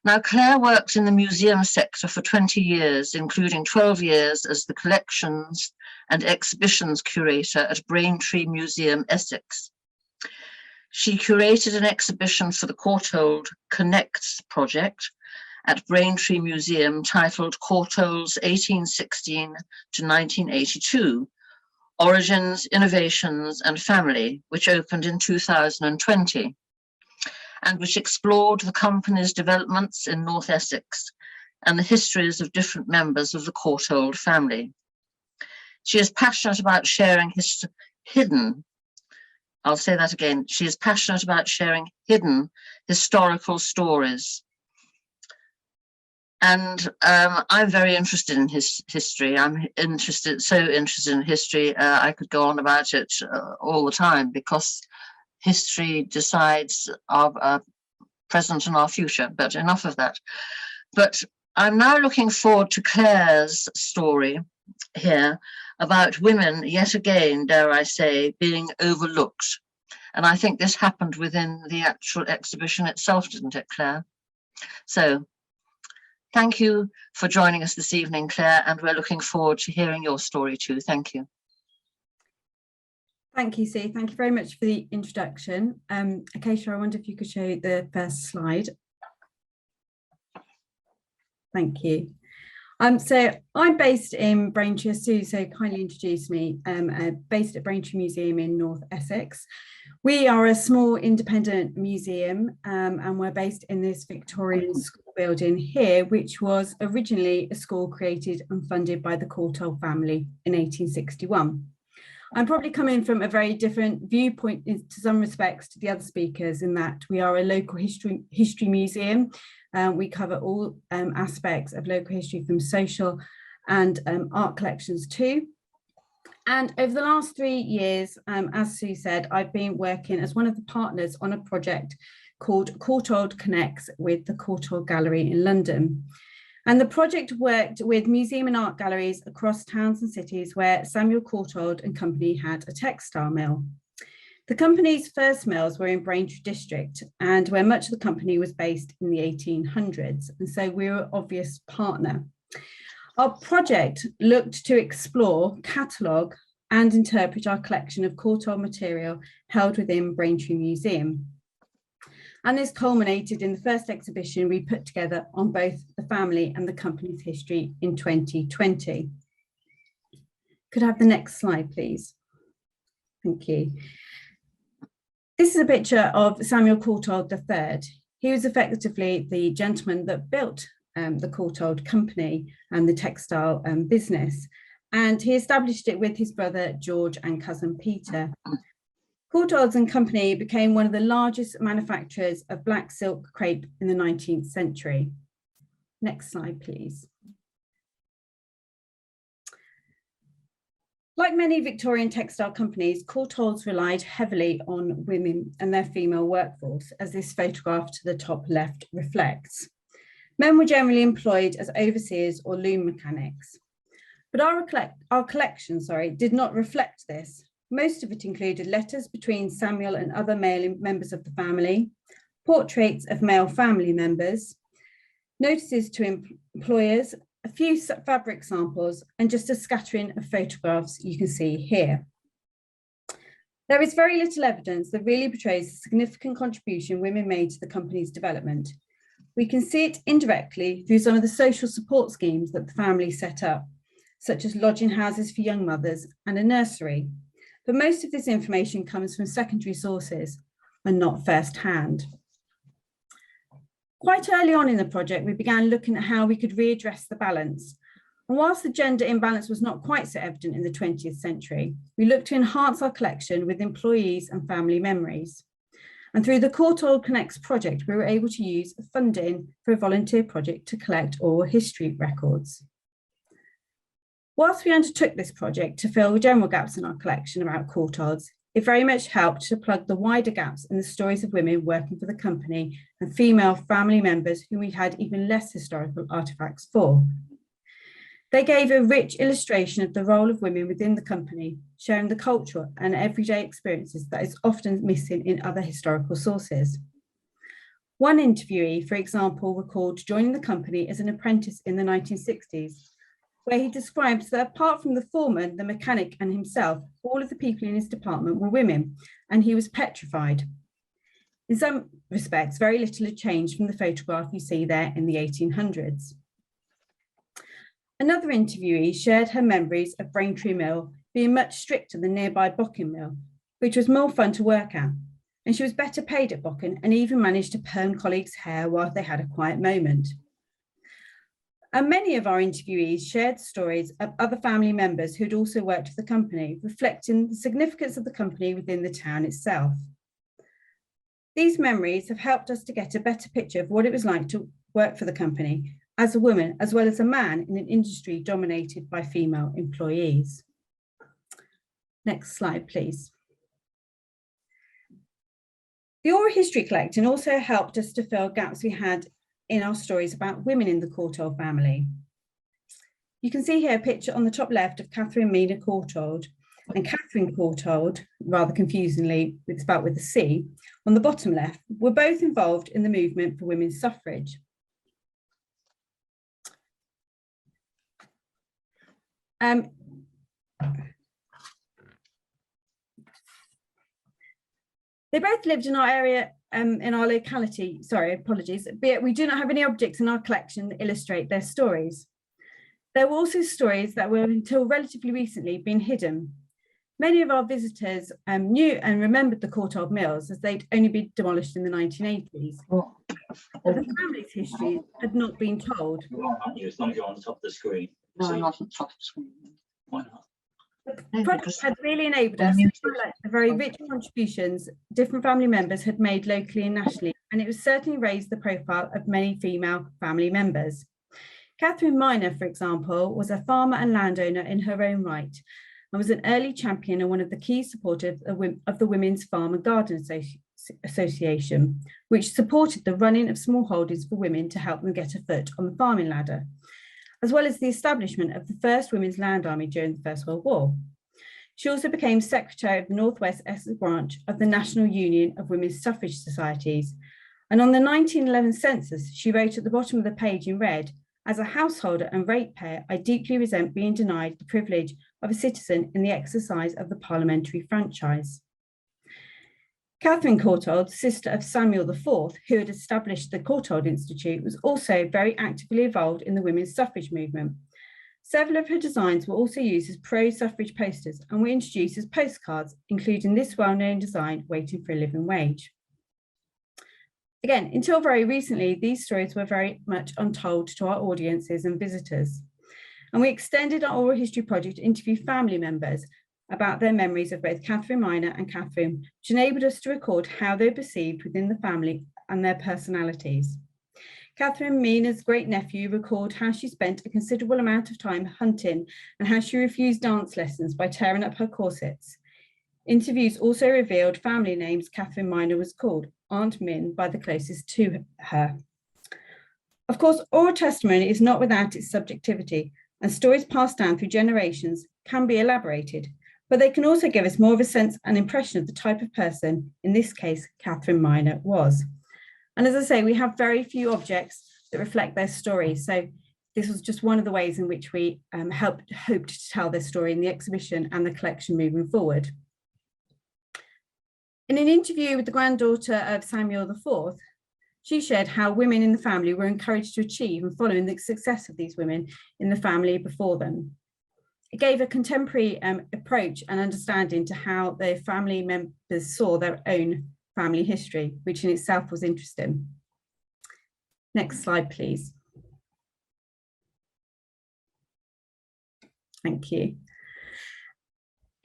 Now, Claire worked in the museum sector for 20 years, including 12 years as the collections and exhibitions curator at Braintree Museum, Essex. She curated an exhibition for the Courthold Connects project at Braintree Museum titled Courthold's 1816 to 1982, Origins, Innovations and Family, which opened in 2020. And which explored the company's developments in North Essex and the histories of different members of the Courthold family. She is passionate about sharing hidden, I'll say that again, she is passionate about sharing hidden historical stories. And I'm very interested in history. I'm so interested in history, I could go on about it all the time, because history decides our present and our future, but enough of that. But I'm now looking forward to Claire's story here about women, yet again, dare I say, being overlooked. And I think this happened within the actual exhibition itself, didn't it, Claire? So thank you for joining us this evening, Claire, and we're looking forward to hearing your story too. Thank you. Thank you, Sue. Thank you very much for the introduction. Acacia, I wonder if you could show the first slide. Thank you. So I'm based in Braintree, as Sue so kindly introduced me, based at Braintree Museum in North Essex. We are a small independent museum, and we're based in this Victorian school building here, which was originally a school created and funded by the Courthold family in 1861. I'm probably coming from a very different viewpoint to some respects to the other speakers, in that we are a local history museum. We cover all aspects of local history, from social and art collections too. And over the last 3 years, as Sue said, I've been working as one of the partners on a project called Courthold Connects with the Courthold Gallery in London. And the project worked with museum and art galleries across towns and cities where Samuel Courthold and company had a textile mill. The company's first mills were in Braintree district, and where much of the company was based in the 1800s. And so we were an obvious partner. Our project looked to explore, catalogue and interpret our collection of Courthold material held within Braintree Museum. And this culminated in the first exhibition we put together on both the family and the company's history in 2020. Could I have the next slide, please? Thank you. This is a picture of Samuel Courthold III. He was effectively the gentleman that built the Courthold company and the textile business, and he established it with his brother George and cousin Peter. Courthold's and company became one of the largest manufacturers of black silk crepe in the 19th century. Next slide, please. Like many Victorian textile companies, Courthold's relied heavily on women and their female workforce, as this photograph to the top left reflects. Men were generally employed as overseers or loom mechanics. But our collection did not reflect this. Most of it included letters between Samuel and other male members of the family, portraits of male family members, notices to employers, a few fabric samples, and just a scattering of photographs you can see here. There is very little evidence that really portrays the significant contribution women made to the company's development. We can see it indirectly through some of the social support schemes that the family set up, such as lodging houses for young mothers and a nursery. But most of this information comes from secondary sources and not first-hand. Quite early on in the project, we began looking at how we could readdress the balance. And whilst the gender imbalance was not quite so evident in the 20th century, we looked to enhance our collection with employees and family memories. And through the Courthold Connects project, we were able to use funding for a volunteer project to collect oral history records. Whilst we undertook this project to fill general gaps in our collection about Courtholds, it very much helped to plug the wider gaps in the stories of women working for the company and female family members whom we had even less historical artefacts for. They gave a rich illustration of the role of women within the company, sharing the cultural and everyday experiences that is often missing in other historical sources. One interviewee, for example, recalled joining the company as an apprentice in the 1960s, where he describes that apart from the foreman, the mechanic and himself, all of the people in his department were women, and he was petrified. In some respects, very little had changed from the photograph you see there in the 1800s. Another interviewee shared her memories of Braintree Mill being much stricter than nearby Bocken Mill, which was more fun to work at, and she was better paid at Bocken and even managed to perm colleagues' hair while they had a quiet moment. And many of our interviewees shared stories of other family members who'd also worked for the company, reflecting the significance of the company within the town itself. These memories have helped us to get a better picture of what it was like to work for the company as a woman, as well as a man in an industry dominated by female employees. Next slide, please. The oral history collecting also helped us to fill gaps we had in our stories about women in the Courthold family. You can see here a picture on the top left of Catherine Mina Courthold and Catherine Courthold, rather confusingly spelled with a C, on the bottom left, were both involved in the movement for women's suffrage. They both lived in our area, in our locality, sorry, apologies, but we do not have any objects in our collection that illustrate their stories. There were also stories that were until relatively recently been hidden. Many of our visitors knew and remembered the Courthold mills as they'd only been demolished in the 1980s. But the family's history had not been told. As long as you're on the top of the screen. No, not on top of the screen. Why not? The project had really enabled us to highlight the very rich contributions different family members had made locally and nationally, and it was certainly raised the profile of many female family members. Catherine Miner, for example, was a farmer and landowner in her own right, and was an early champion and one of the key supporters of the Women's Farm and Garden Association, which supported the running of smallholdings for women to help them get a foot on the farming ladder, as well as the establishment of the first Women's Land Army during the First World War. She also became secretary of the North West Essex branch of the National Union of Women's Suffrage Societies. And on the 1911 census, she wrote at the bottom of the page in red, "As a householder and ratepayer, I deeply resent being denied the privilege of a citizen in the exercise of the parliamentary franchise." Catherine Courthold, sister of Samuel IV, who had established the Courthold Institute, was also very actively involved in the women's suffrage movement. Several of her designs were also used as pro-suffrage posters and were introduced as postcards, including this well-known design, "Waiting for a Living Wage." Again, until very recently, these stories were very much untold to our audiences and visitors. And we extended our oral history project to interview family members about their memories of both Catherine Miner and Catherine, which enabled us to record how they were perceived within the family and their personalities. Catherine Miner's great nephew recalled how she spent a considerable amount of time hunting and how she refused dance lessons by tearing up her corsets. Interviews also revealed family names Catherine Miner was called, Aunt Min, by the closest to her. Of course, oral testimony is not without its subjectivity, and stories passed down through generations can be elaborated, but they can also give us more of a sense and impression of the type of person, in this case, Catherine Miner was. And as I say, we have very few objects that reflect their story. So this was just one of the ways in which we hoped to tell their story in the exhibition and the collection moving forward. In an interview with the granddaughter of Samuel IV, she shared how women in the family were encouraged to achieve and follow in the success of these women in the family before them. It gave a contemporary approach and understanding to how their family members saw their own family history, which in itself was interesting. Next slide, please. Thank you.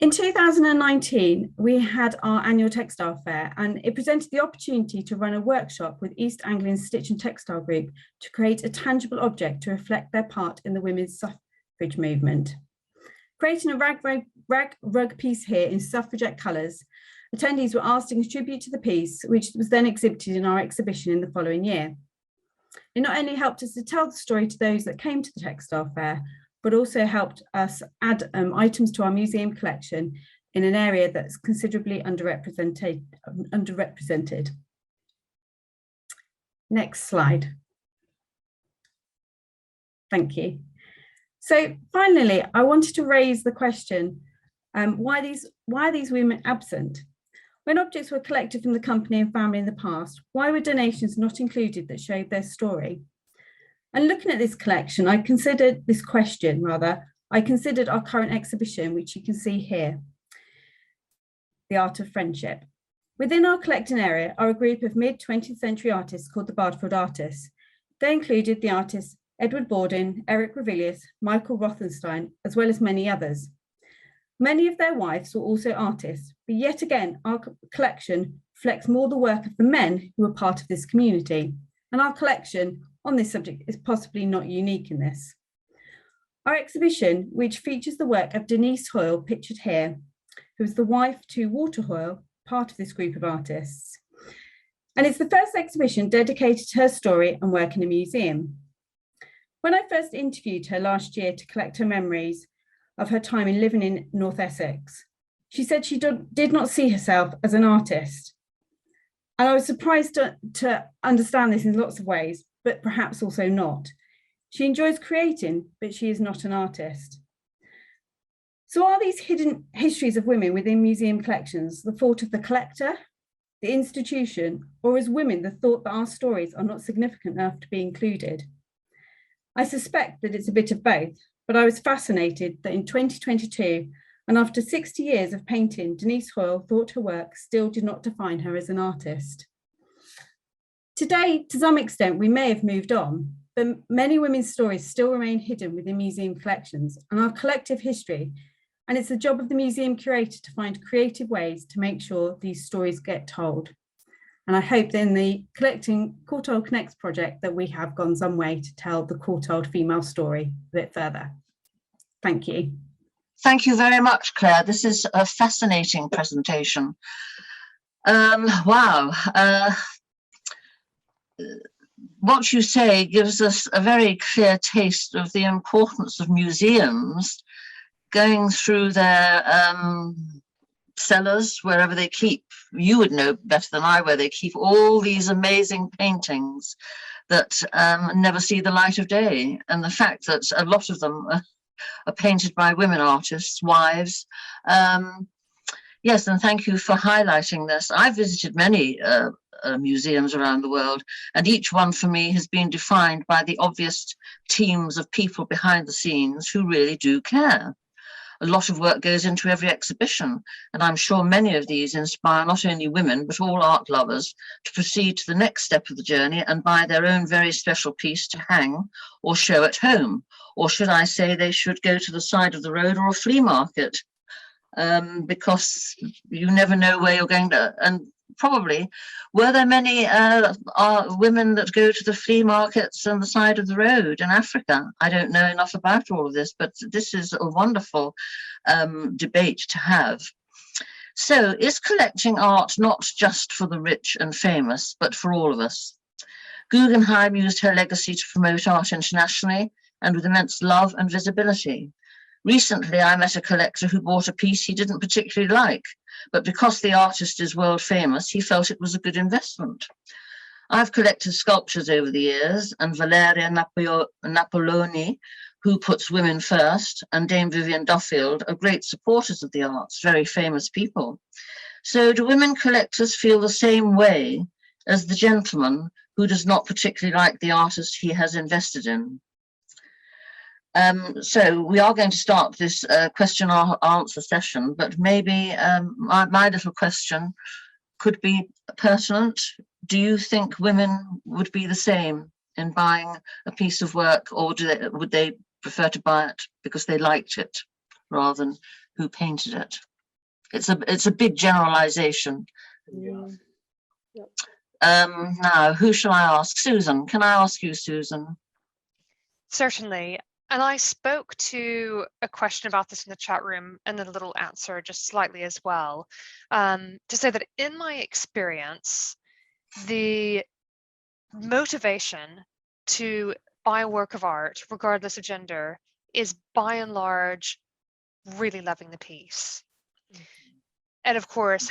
In 2019, we had our annual textile fair, and it presented the opportunity to run a workshop with East Anglian Stitch and Textile Group to create a tangible object to reflect their part in the women's suffrage movement. Creating a rag rug piece here in suffragette colours, attendees were asked to contribute to the piece, which was then exhibited in our exhibition in the following year. It not only helped us to tell the story to those that came to the textile fair, but also helped us add items to our museum collection in an area that's considerably underrepresented. Next slide. Thank you. So finally, I wanted to raise the question, why are these women absent? When objects were collected from the company and family in the past, why were donations not included that showed their story? And looking at this collection, I considered our current exhibition, which you can see here, The Art of Friendship. Within our collecting area are a group of mid-20th century artists called the Bardeford Artists. They included the artists Edward Borden, Eric Revilius, Michael Rothenstein, as well as many others. Many of their wives were also artists, but yet again, our collection reflects more the work of the men who were part of this community. And our collection on this subject is possibly not unique in this. Our exhibition, which features the work of Denise Hoyle, pictured here, who is the wife to Walter Hoyle, part of this group of artists. And it's the first exhibition dedicated to her story and work in a museum. When I first interviewed her last year to collect her memories of her time in living in North Essex, she said she did not see herself as an artist. And I was surprised to understand this in lots of ways, but perhaps also not. She enjoys creating, but she is not an artist. So are these hidden histories of women within museum collections the fault of the collector, the institution, or as women the thought that our stories are not significant enough to be included? I suspect that it's a bit of both, but I was fascinated that in 2022, and after 60 years of painting, Denise Hoyle thought her work still did not define her as an artist. Today, to some extent, we may have moved on, but many women's stories still remain hidden within museum collections, and our collective history And it's the job of the museum curator to find creative ways to make sure these stories get told. And I hope that in the Collecting Courthold Connects project that we have gone some way to tell the Courthold female story a bit further. Thank you. Thank you very much, Claire. This is a fascinating presentation. Wow. What you say gives us a very clear taste of the importance of museums going through their cellars, wherever they keep, you would know better than I, where they keep all these amazing paintings that never see the light of day. And the fact that a lot of them are painted by women artists, wives. Yes, and thank you for highlighting this. I've visited many museums around the world, and each one for me has been defined by the obvious teams of people behind the scenes who really do care. A lot of work goes into every exhibition, and I'm sure many of these inspire not only women, but all art lovers to proceed to the next step of the journey and buy their own very special piece to hang or show at home. Or should I say they should go to the side of the road or a flea market, because you never know where you're going to. And probably, were there many women that go to the flea markets on the side of the road in Africa? I don't know enough about all of this, but this is a wonderful debate to have. So, is collecting art not just for the rich and famous, but for all of us? Guggenheim used her legacy to promote art internationally and with immense love and visibility. Recently, I met a collector who bought a piece he didn't particularly like, but because the artist is world famous, he felt it was a good investment. I've collected sculptures over the years, and Valeria Napoloni, who puts women first, and Dame Vivian Duffield are great supporters of the arts, very famous people. So do women collectors feel the same way as the gentleman who does not particularly like the artist he has invested in? So we are going to start this question and answer session, but maybe my little question could be pertinent. Do you think women would be the same in buying a piece of work, or would they prefer to buy it because they liked it rather than who painted it? It's a big generalization. Yeah. Yep. Now, who shall I ask? Susan, can I ask you, Susan? Certainly. And I spoke to a question about this in the chat room and then a little answer just slightly as well, to say that in my experience, the motivation to buy a work of art, regardless of gender, is by and large really loving the piece. And of course,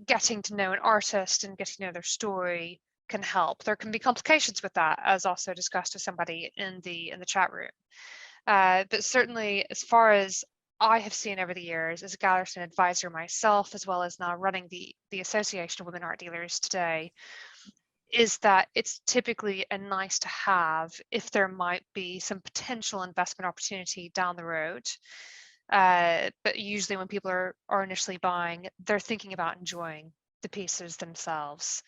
getting to know an artist and getting to know their story can help. There can be complications with that, as also discussed with somebody in the chat room. But certainly, as far as I have seen over the years, as a gallerist and advisor myself, as well as now running the Association of Women Art Dealers today, is that it's typically a nice to have if there might be some potential investment opportunity down the road. But usually when people are initially buying, they're thinking about enjoying the pieces themselves.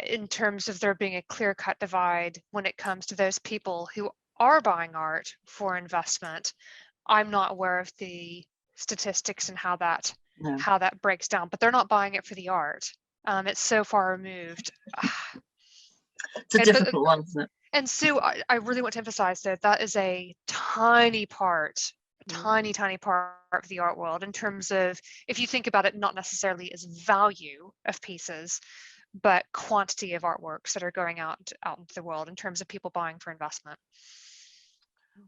In terms of there being a clear-cut divide when it comes to those people who are buying art for investment, I'm not aware of the statistics and how that breaks down, but they're not buying it for the art. It's so far removed. It's a difficult one, isn't it? And Sue, I really want to emphasize that is a tiny part, tiny part of the art world in terms of, if you think about it, not necessarily as value of pieces, but quantity of artworks that are going out into the world in terms of people buying for investment.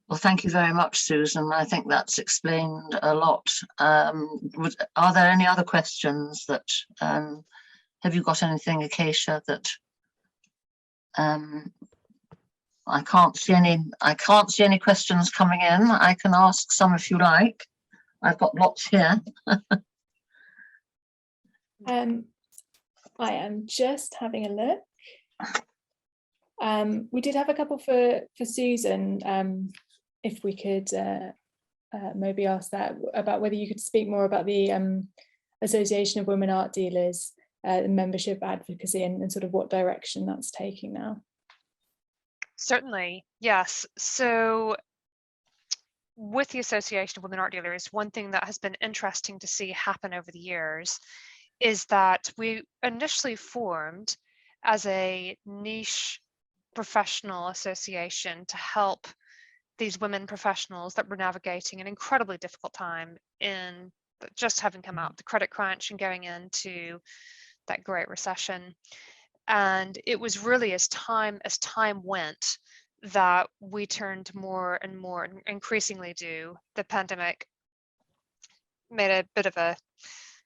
Well, thank you very much, Susan. I think that's explained a lot. Are there any other questions that, have you got anything, Acacia, that I can't see any questions coming in. I can ask some if you like. I've got lots here. I am just having a look. We did have a couple for Susan, if we could maybe ask that about whether you could speak more about the Association of Women Art Dealers, the membership advocacy, and sort of what direction that's taking now. Certainly, yes. So with the Association of Women Art Dealers, one thing that has been interesting to see happen over the years is that we initially formed as a niche professional association to help these women professionals that were navigating an incredibly difficult time in just having come out of the credit crunch and going into that Great Recession. And it was really as time went that we turned more and more, and increasingly the pandemic made a bit of a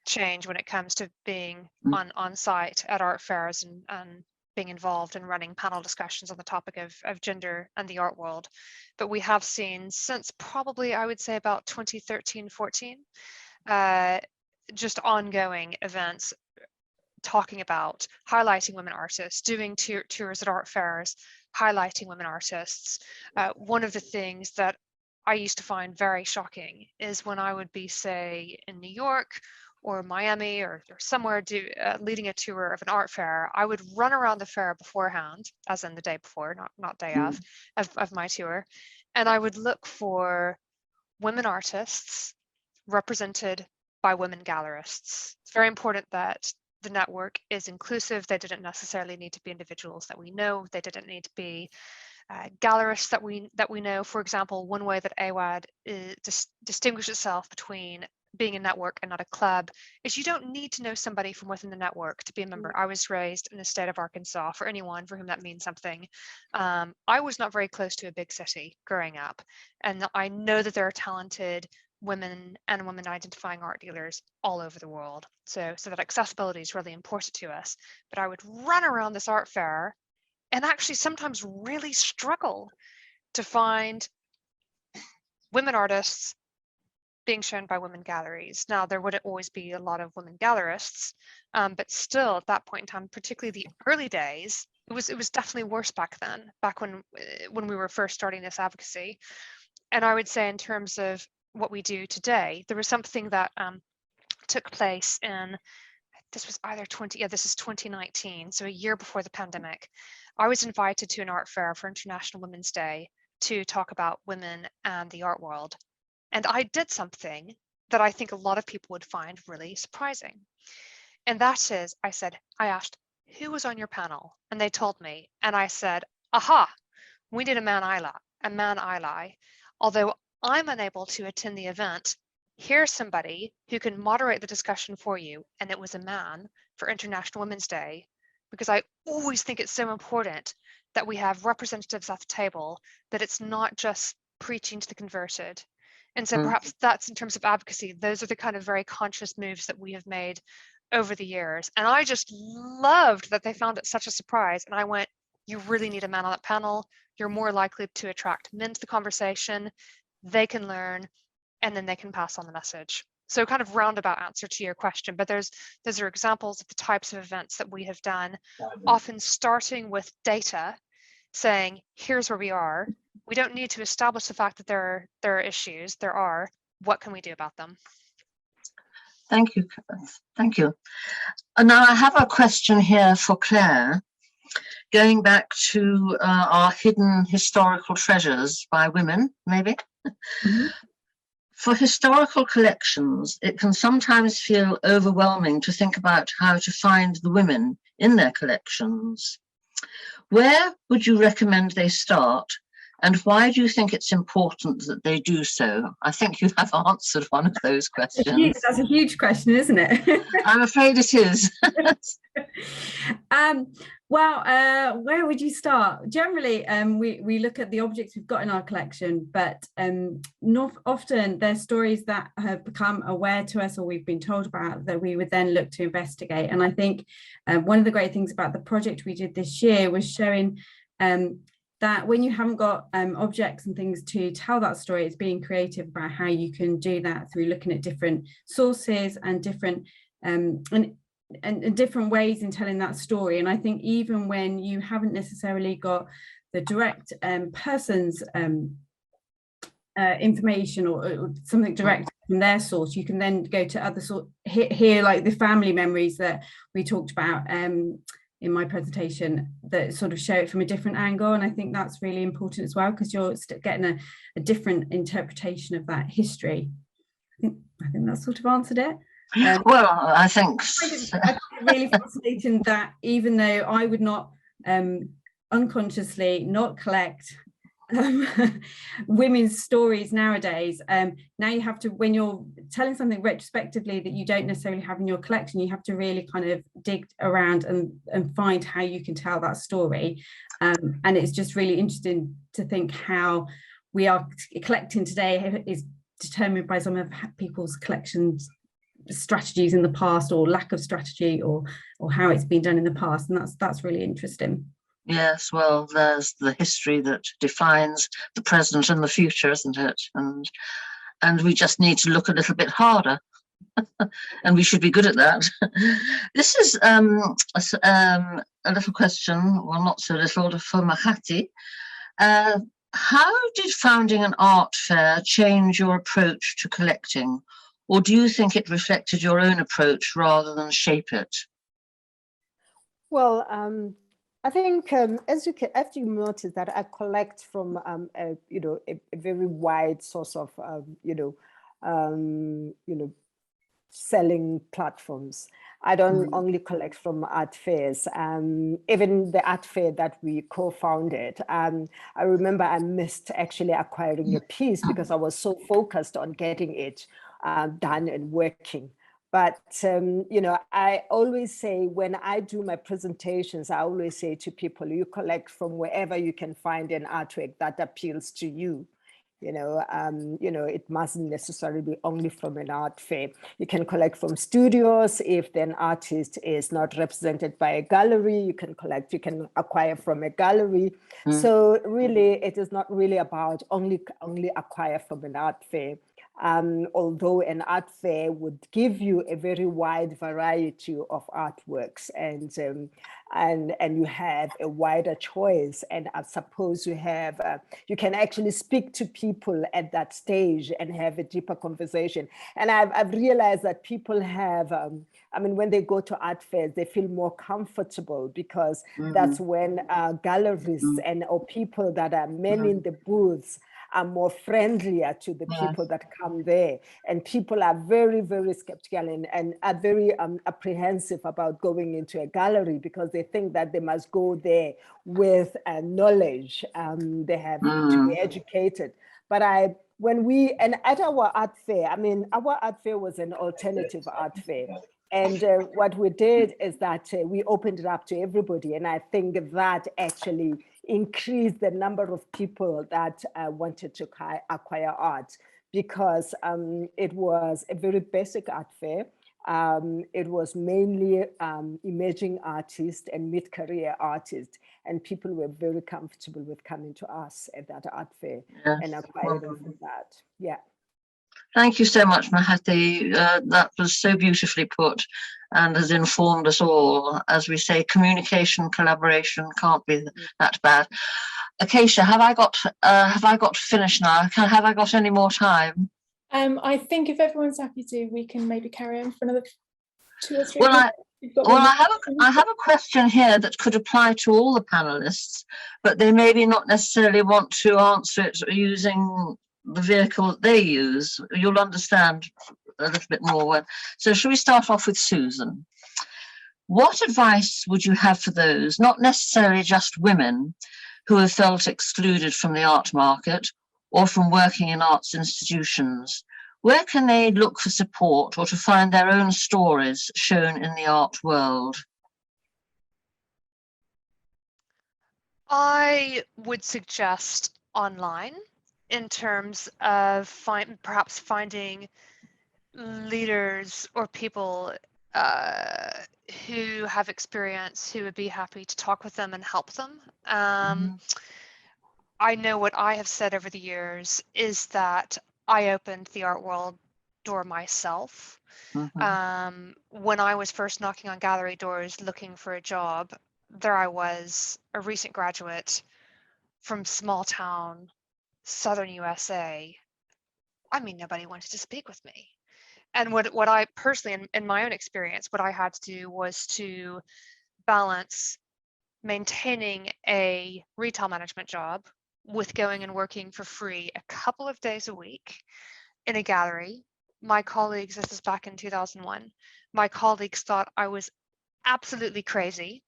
change when it comes to being on site at art fairs and being involved in running panel discussions on the topic of gender and the art world. But we have seen since probably, I would say, about 2013, 14, just ongoing events talking about highlighting women artists, doing tours at art fairs, highlighting women artists. One of the things that I used to find very shocking is when I would be, say, in New York or Miami or somewhere leading a tour of an art fair, I would run around the fair beforehand, as in the day before, not day of my tour, and I would look for women artists represented by women gallerists. It's very important that the network is inclusive. They didn't necessarily need to be individuals that we know. They didn't need to be gallerists that we know. For example, one way that AWAD distinguishes itself between being a network and not a club is you don't need to know somebody from within the network to be a member. I was raised in the state of Arkansas. For anyone for whom that means something, I was not very close to a big city growing up, and I know that there are talented women and women identifying art dealers all over the world. So that accessibility is really important to us. But I would run around this art fair and actually sometimes really struggle to find women artists being shown by women galleries. Now, there wouldn't always be a lot of women gallerists, but still at that point in time, particularly the early days, it was definitely worse back then, back when we were first starting this advocacy. And I would say in terms of what we do today, there was something that took place in, this was either this is 2019, so a year before the pandemic. I was invited to an art fair for International Women's Day to talk about women and the art world. And I did something that I think a lot of people would find really surprising. And that is, I asked, who was on your panel? And they told me, and I said, aha, we need a man ally. Although I'm unable to attend the event, here's somebody who can moderate the discussion for you. And it was a man for International Women's Day, because I always think it's so important that we have representatives at the table, that it's not just preaching to the converted. And so perhaps that's, in terms of advocacy, those are the kind of very conscious moves that we have made over the years. And I just loved that they found it such a surprise. And I went, you really need a man on that panel. You're more likely to attract men to the conversation. They can learn, and then they can pass on the message. So kind of roundabout answer to your question, but those are examples of the types of events that we have done, often starting with data, saying, here's where we are. We don't need to establish the fact that there are issues. There are. What can we do about them? Thank you. Thank you. And now I have a question here for Claire, going back to our hidden historical treasures by women, maybe. For historical collections, it can sometimes feel overwhelming to think about how to find the women in their collections. Where would you recommend they start? And why do you think it's important that they do so? I think you have answered one of those questions. That's a huge question, isn't it? I'm afraid it is. Where would you start? Generally, we look at the objects we've got in our collection, but not often there's stories that have become aware to us or we've been told about that we would then look to investigate. And I think one of the great things about the project we did this year was showing that when you haven't got objects and things to tell that story, it's being creative about how you can do that through looking at different sources and different and different ways in telling that story. And I think even when you haven't necessarily got the direct person's information or something direct from their source, you can then go to other hear like the family memories that we talked about. in my presentation that sort of show it from a different angle, and I think that's really important as well, because you're getting a different interpretation of that history. I think that sort of answered it. Well, I think I find it really fascinating that even though I would not unconsciously not collect women's stories nowadays, now you have to, when you're telling something retrospectively that you don't necessarily have in your collection, you have to really kind of dig around and find how you can tell that story, and it's just really interesting to think how we are collecting today is determined by some of people's collections strategies in the past, or lack of strategy, or how it's been done in the past, and that's really interesting. Yes, well, there's the history that defines the present and the future, isn't it? And we just need to look a little bit harder, and we should be good at that. This is a little question, well, not so little, for Mahati. How did founding an art fair change your approach to collecting, or do you think it reflected your own approach rather than shape it? Well, I think as you notice that I collect from a very wide source of selling platforms. I don't only collect from art fairs. Even the art fair that we co-founded, I remember I missed actually acquiring a piece because I was so focused on getting it done and working. But, I always say, when I do my presentations, I always say to people, you collect from wherever you can find an artwork that appeals to you. It mustn't necessarily be only from an art fair. You can collect from studios. If an artist is not represented by a gallery, you can acquire from a gallery. So really, it is not really about only acquire from an art fair. Although an art fair would give you a very wide variety of artworks, and you have a wider choice, and I suppose you can actually speak to people at that stage and have a deeper conversation. And I've realized that people have, when they go to art fairs, they feel more comfortable, because that's when galleries or people that are manning the booths are more friendlier to the people that come there. And people are very, very skeptical and are very apprehensive about going into a gallery, because they think that they must go there with knowledge. They have to be educated. But at our art fair, our art fair was an alternative art fair. And what we did is that we opened it up to everybody. And I think that actually increased the number of people that wanted to acquire art, because it was a very basic art fair. It was mainly emerging artists and mid-career artists, and people were very comfortable with coming to us at that art fair and acquiring from that. Yeah. Thank you so much, Mahati. That was so beautifully put and has informed us all. As we say, communication, collaboration can't be that bad. Acacia, have I got to finish now? Have I got any more time? I think if everyone's happy to, we can maybe carry on for another 2 or 3 Well, minutes. I have a question here that could apply to all the panelists, but they maybe not necessarily want to answer it using the vehicle that they use. You'll understand a little bit more. So shall we start off with Susan? What advice would you have for those, not necessarily just women, who have felt excluded from the art market or from working in arts institutions? Where can they look for support or to find their own stories shown in the art world? I would suggest online, in terms of perhaps finding leaders or people who have experience, who would be happy to talk with them and help them. I know what I have said over the years is that I opened the art world door myself. When I was first knocking on gallery doors looking for a job, there I was, a recent graduate from small town southern USA. Nobody wanted to speak with me. And what I personally, in my own experience, what I had to do was to balance maintaining a retail management job with going and working for free a couple of days a week in a gallery. My colleagues, this is back in 2001, my colleagues thought I was absolutely crazy.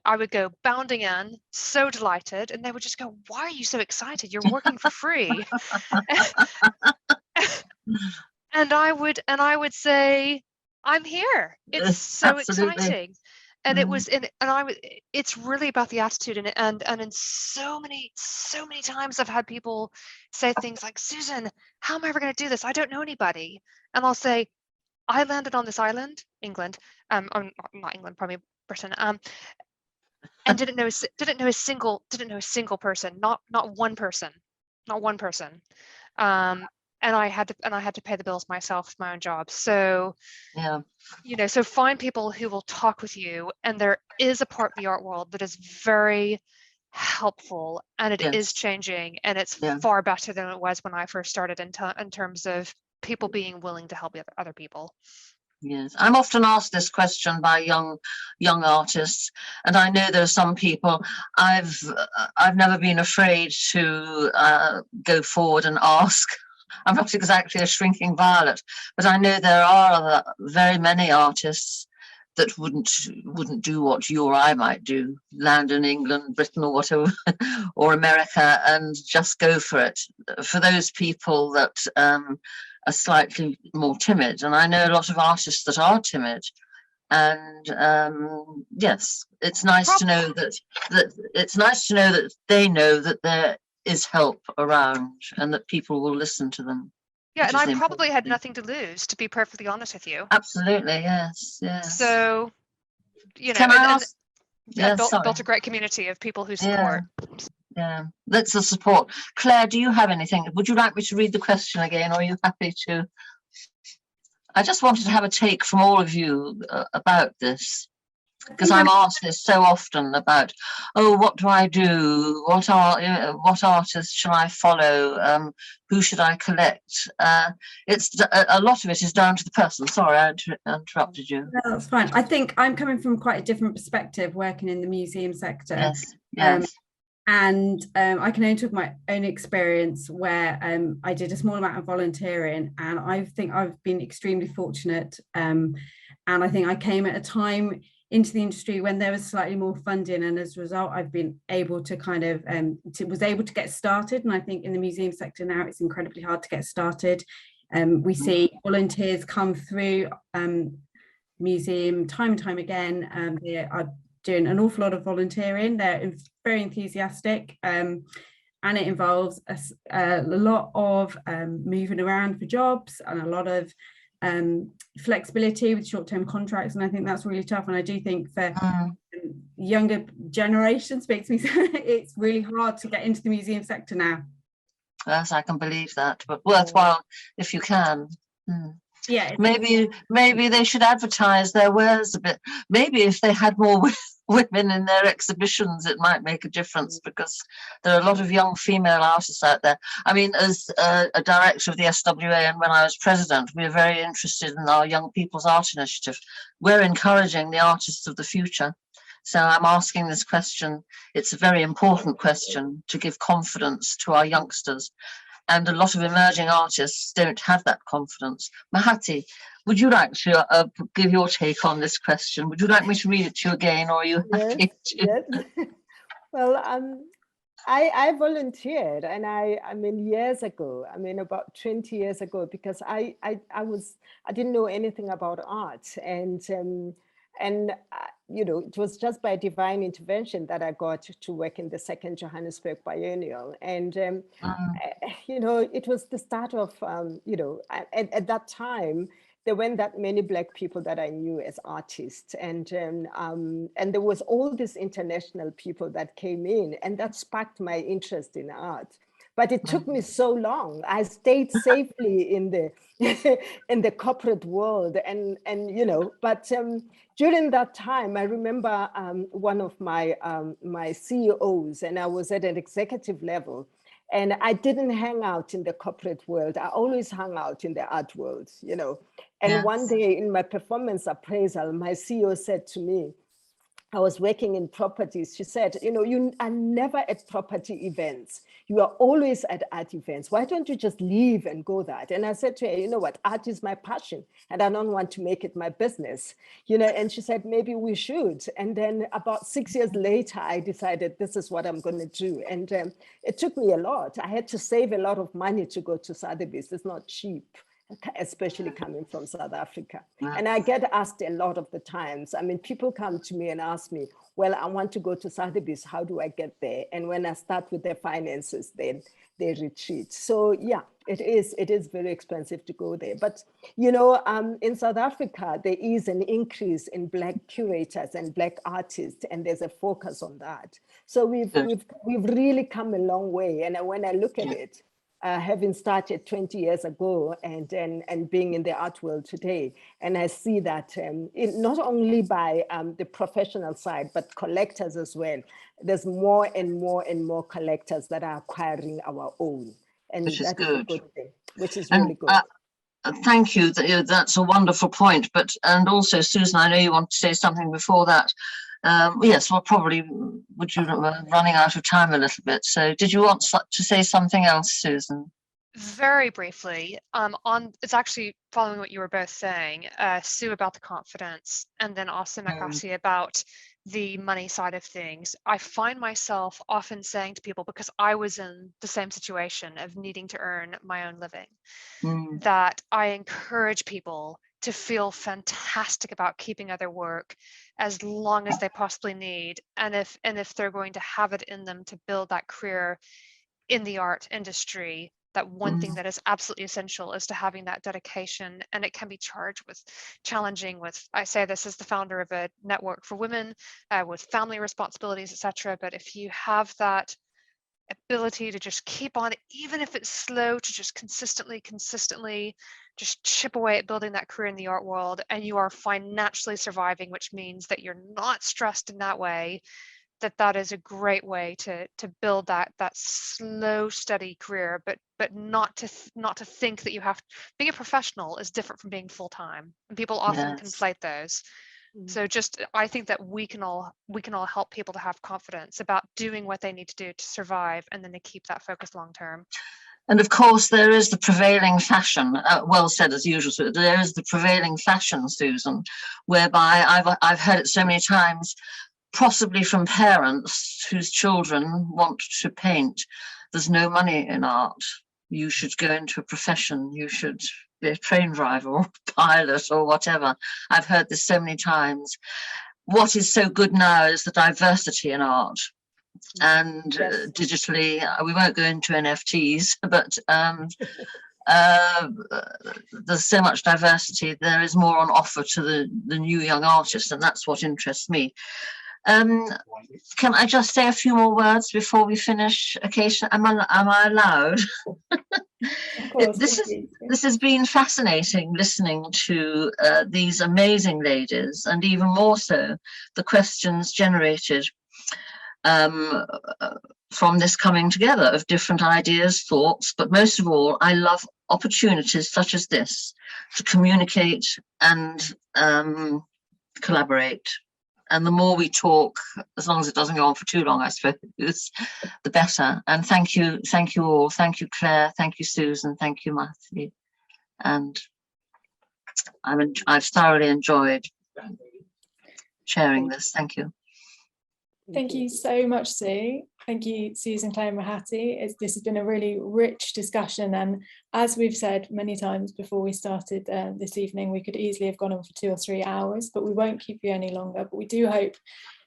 I would go bounding in, so delighted, and they would just go, "Why are you so excited? You're working for free." and I would say, "I'm here. It's so Absolutely. exciting." And it was, it's really about the attitude, and in so many times I've had people say things like, "Susan, how am I ever going to do this? I don't know anybody." And I'll say, "I landed on this island, England, not England, probably Britain, and didn't know a single person, not one person, and I had to pay the bills myself with my own job." So Yeah. so find people who will talk with you, and there is a part of the art world that is very helpful, and it is changing, and it's far better than it was when I first started in terms of people being willing to help other people. Yes, I'm often asked this question by young artists, and I know there are some people. I've never been afraid to go forward and ask. I'm not exactly a shrinking violet, but I know there are very many artists that wouldn't do what you or I might do, land in England, Britain, or whatever, or America, and just go for it. For those people that are slightly more timid, and I know a lot of artists that are timid, and yes, it's nice to know that they know that there is help around and that people will listen to them. Yeah, and I probably had nothing to lose, to be perfectly honest with you. Absolutely, yes. So, Can I ask? Built a great community of people who support. Yeah, that's the support. Claire, do you have anything? Would you like me to read the question again, or are you happy to? I just wanted to have a take from all of you about this, because I'm asked this so often about, oh, what do I do? What artists shall I follow? Who should I collect? It's a lot of it is down to the person. Sorry, I interrupted you. No, that's fine. I think I'm coming from quite a different perspective, working in the museum sector. Yes. And I can only talk my own experience, where I did a small amount of volunteering, and I think I've been extremely fortunate. And I think I came at a time into the industry when there was slightly more funding, and as a result I've been able to kind of was able to get started. And I think in the museum sector now it's incredibly hard to get started. We see volunteers come through museum time and time again. They are doing an awful lot of volunteering. They're very enthusiastic, and it involves a lot of moving around for jobs and a lot of flexibility with short-term contracts, and I think that's really tough. And I do think for younger generations, makes me it's really hard to get into the museum sector now. Yes, I can believe that, but worthwhile if you can. Yeah, maybe they should advertise their wares a bit. Maybe if they had more women in their exhibitions, it might make a difference, because there are a lot of young female artists out there. I mean, as a director of the SWA, and when I was president, we were very interested in our Young People's Art Initiative. We're encouraging the artists of the future. So I'm asking this question. It's a very important question to give confidence to our youngsters. And a lot of emerging artists don't have that confidence. Mahati, would you like to give your take on this question? Would you like me to read it to you again, or are you happy to? Yes. Well, I volunteered, and I mean, years ago, I mean, about 20 years ago, because I didn't know anything about art, and you know, it was just by divine intervention that I got to work in the second Johannesburg Biennial. And, you know, it was the start of, you know, at that time, there weren't that many Black people that I knew as artists. And there was all these international people that came in, and that sparked my interest in art. But it took me so long. I stayed safely in the in the corporate world, and you know. But during that time, I remember one of my my CEOs, and I was at an executive level, and I didn't hang out in the corporate world. I always hung out in the art world, you know. And one day in my performance appraisal, my CEO said to me, I was working in properties. She said, you know, you are never at property events. You are always at art events. Why don't you just leave and go that? And I said to her, you know what, art is my passion and I don't want to make it my business. You know, and she said, maybe we should. And then about 6 years later, I decided this is what I'm going to do. And it took me a lot. I had to save a lot of money to go to Sotheby's. It's not cheap, especially coming from South Africa. And I get asked a lot of the times. I mean, people come to me and ask me, well, I want to go to Sotheby's. How do I get there? And when I start with their finances, then they retreat. So yeah, it is very expensive to go there. But, you know, in South Africa, there is an increase in Black curators and Black artists, and there's a focus on that. So we've really come a long way. And when I look at it, having started 20 years ago and being in the art world today. And I see that not only by the professional side, but collectors as well. There's more and more and more collectors that are acquiring our own. And which is that is a good thing, which is and, really good. Thank you. That's a wonderful point. And also, Susan, I know you want to say something before that. Yes, well, probably would you running out of time a little bit. So did you want to say something else, Susan? Very briefly, it's actually following what you were both saying, Sue, about the confidence, and then also Makasi about the money side of things. I find myself often saying to people, because I was in the same situation of needing to earn my own living, that I encourage people to feel fantastic about keeping other work as long as they possibly need, and if they're going to have it in them to build that career in the art industry, that one thing that is absolutely essential is to having that dedication. And it can be challenging with, I say this as the founder of a network for women with family responsibilities, etc. But if you have that ability to just keep on, even if it's slow, to just consistently just chip away at building that career in the art world, and you are financially surviving, which means that you're not stressed in that way, that is a great way to build that slow, steady career, but not to think that you have. Being a professional is different from being full-time, and people often conflate those. So I think that we can all help people to have confidence about doing what they need to do to survive, and then to keep that focus long term. And of course, there is the prevailing fashion, well said as usual, so there is the prevailing fashion, Susan, whereby I've heard it so many times, possibly from parents whose children want to paint. There's no money in art. You should go into a profession. You should be a train driver or pilot or whatever. I've heard this so many times. What is so good now is the diversity in art. And digitally, we won't go into NFTs, but there's so much diversity. There is more on offer to the new young artists, and that's what interests me. Can I just say a few more words before we finish? Acacia, am I allowed? Of course, this has been fascinating listening to these amazing ladies, and even more so the questions generated from this coming together of different ideas, thoughts, but most of all, I love opportunities such as this to communicate and collaborate. And the more we talk, as long as it doesn't go on for too long, I suppose, the better. And thank you all. Thank you, Claire. Thank you, Susan. Thank you, Matthew. And I've thoroughly enjoyed sharing this. Thank you. Thank you so much, Sue. Thank you, Susan, Claire, and Mahati. This has been a really rich discussion, and as we've said many times before we started this evening, we could easily have gone on for 2 or 3 hours, but we won't keep you any longer. But we do hope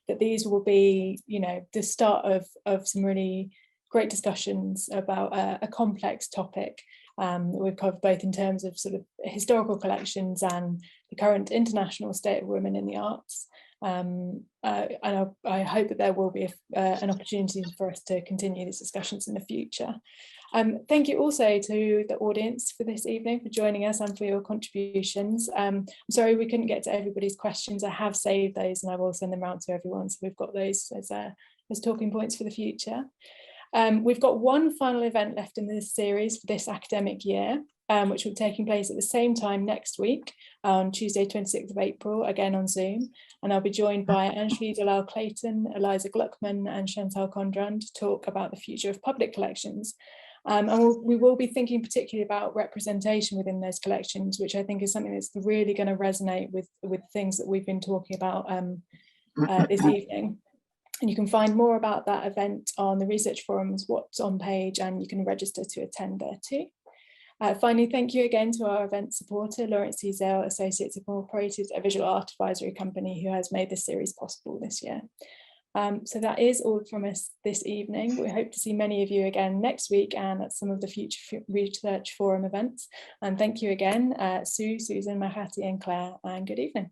that these will be, the start of some really great discussions about a complex topic that we've covered both in terms of sort of historical collections and the current international state of women in the arts. And I hope that there will be an opportunity for us to continue these discussions in the future. Thank you also to the audience for this evening for joining us and for your contributions. I'm sorry we couldn't get to everybody's questions. I have saved those and I will send them out to everyone, so we've got those as talking points for the future. We've got one final event left in this series for this academic year. which will be taking place at the same time next week, on Tuesday, 26th of April, again on Zoom. And I'll be joined by Angelique Delisle-Clayton, Eliza Gluckman and Chantal Condrand to talk about the future of public collections. And we will be thinking particularly about representation within those collections, which I think is something that's really going to resonate with things that we've been talking about this evening. And you can find more about that event on the Research Forum's What's On page, and you can register to attend there too. Finally, thank you again to our event supporter, Lawrence Ezel Associates Incorporated, a visual art advisory company who has made this series possible this year. So that is all from us this evening. We hope to see many of you again next week and at some of the future Research Forum events. And thank you again, Sue, Susan, Mahati and Claire, and good evening.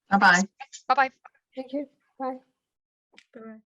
Bye-bye. Bye-bye. Thank you. Bye. Bye.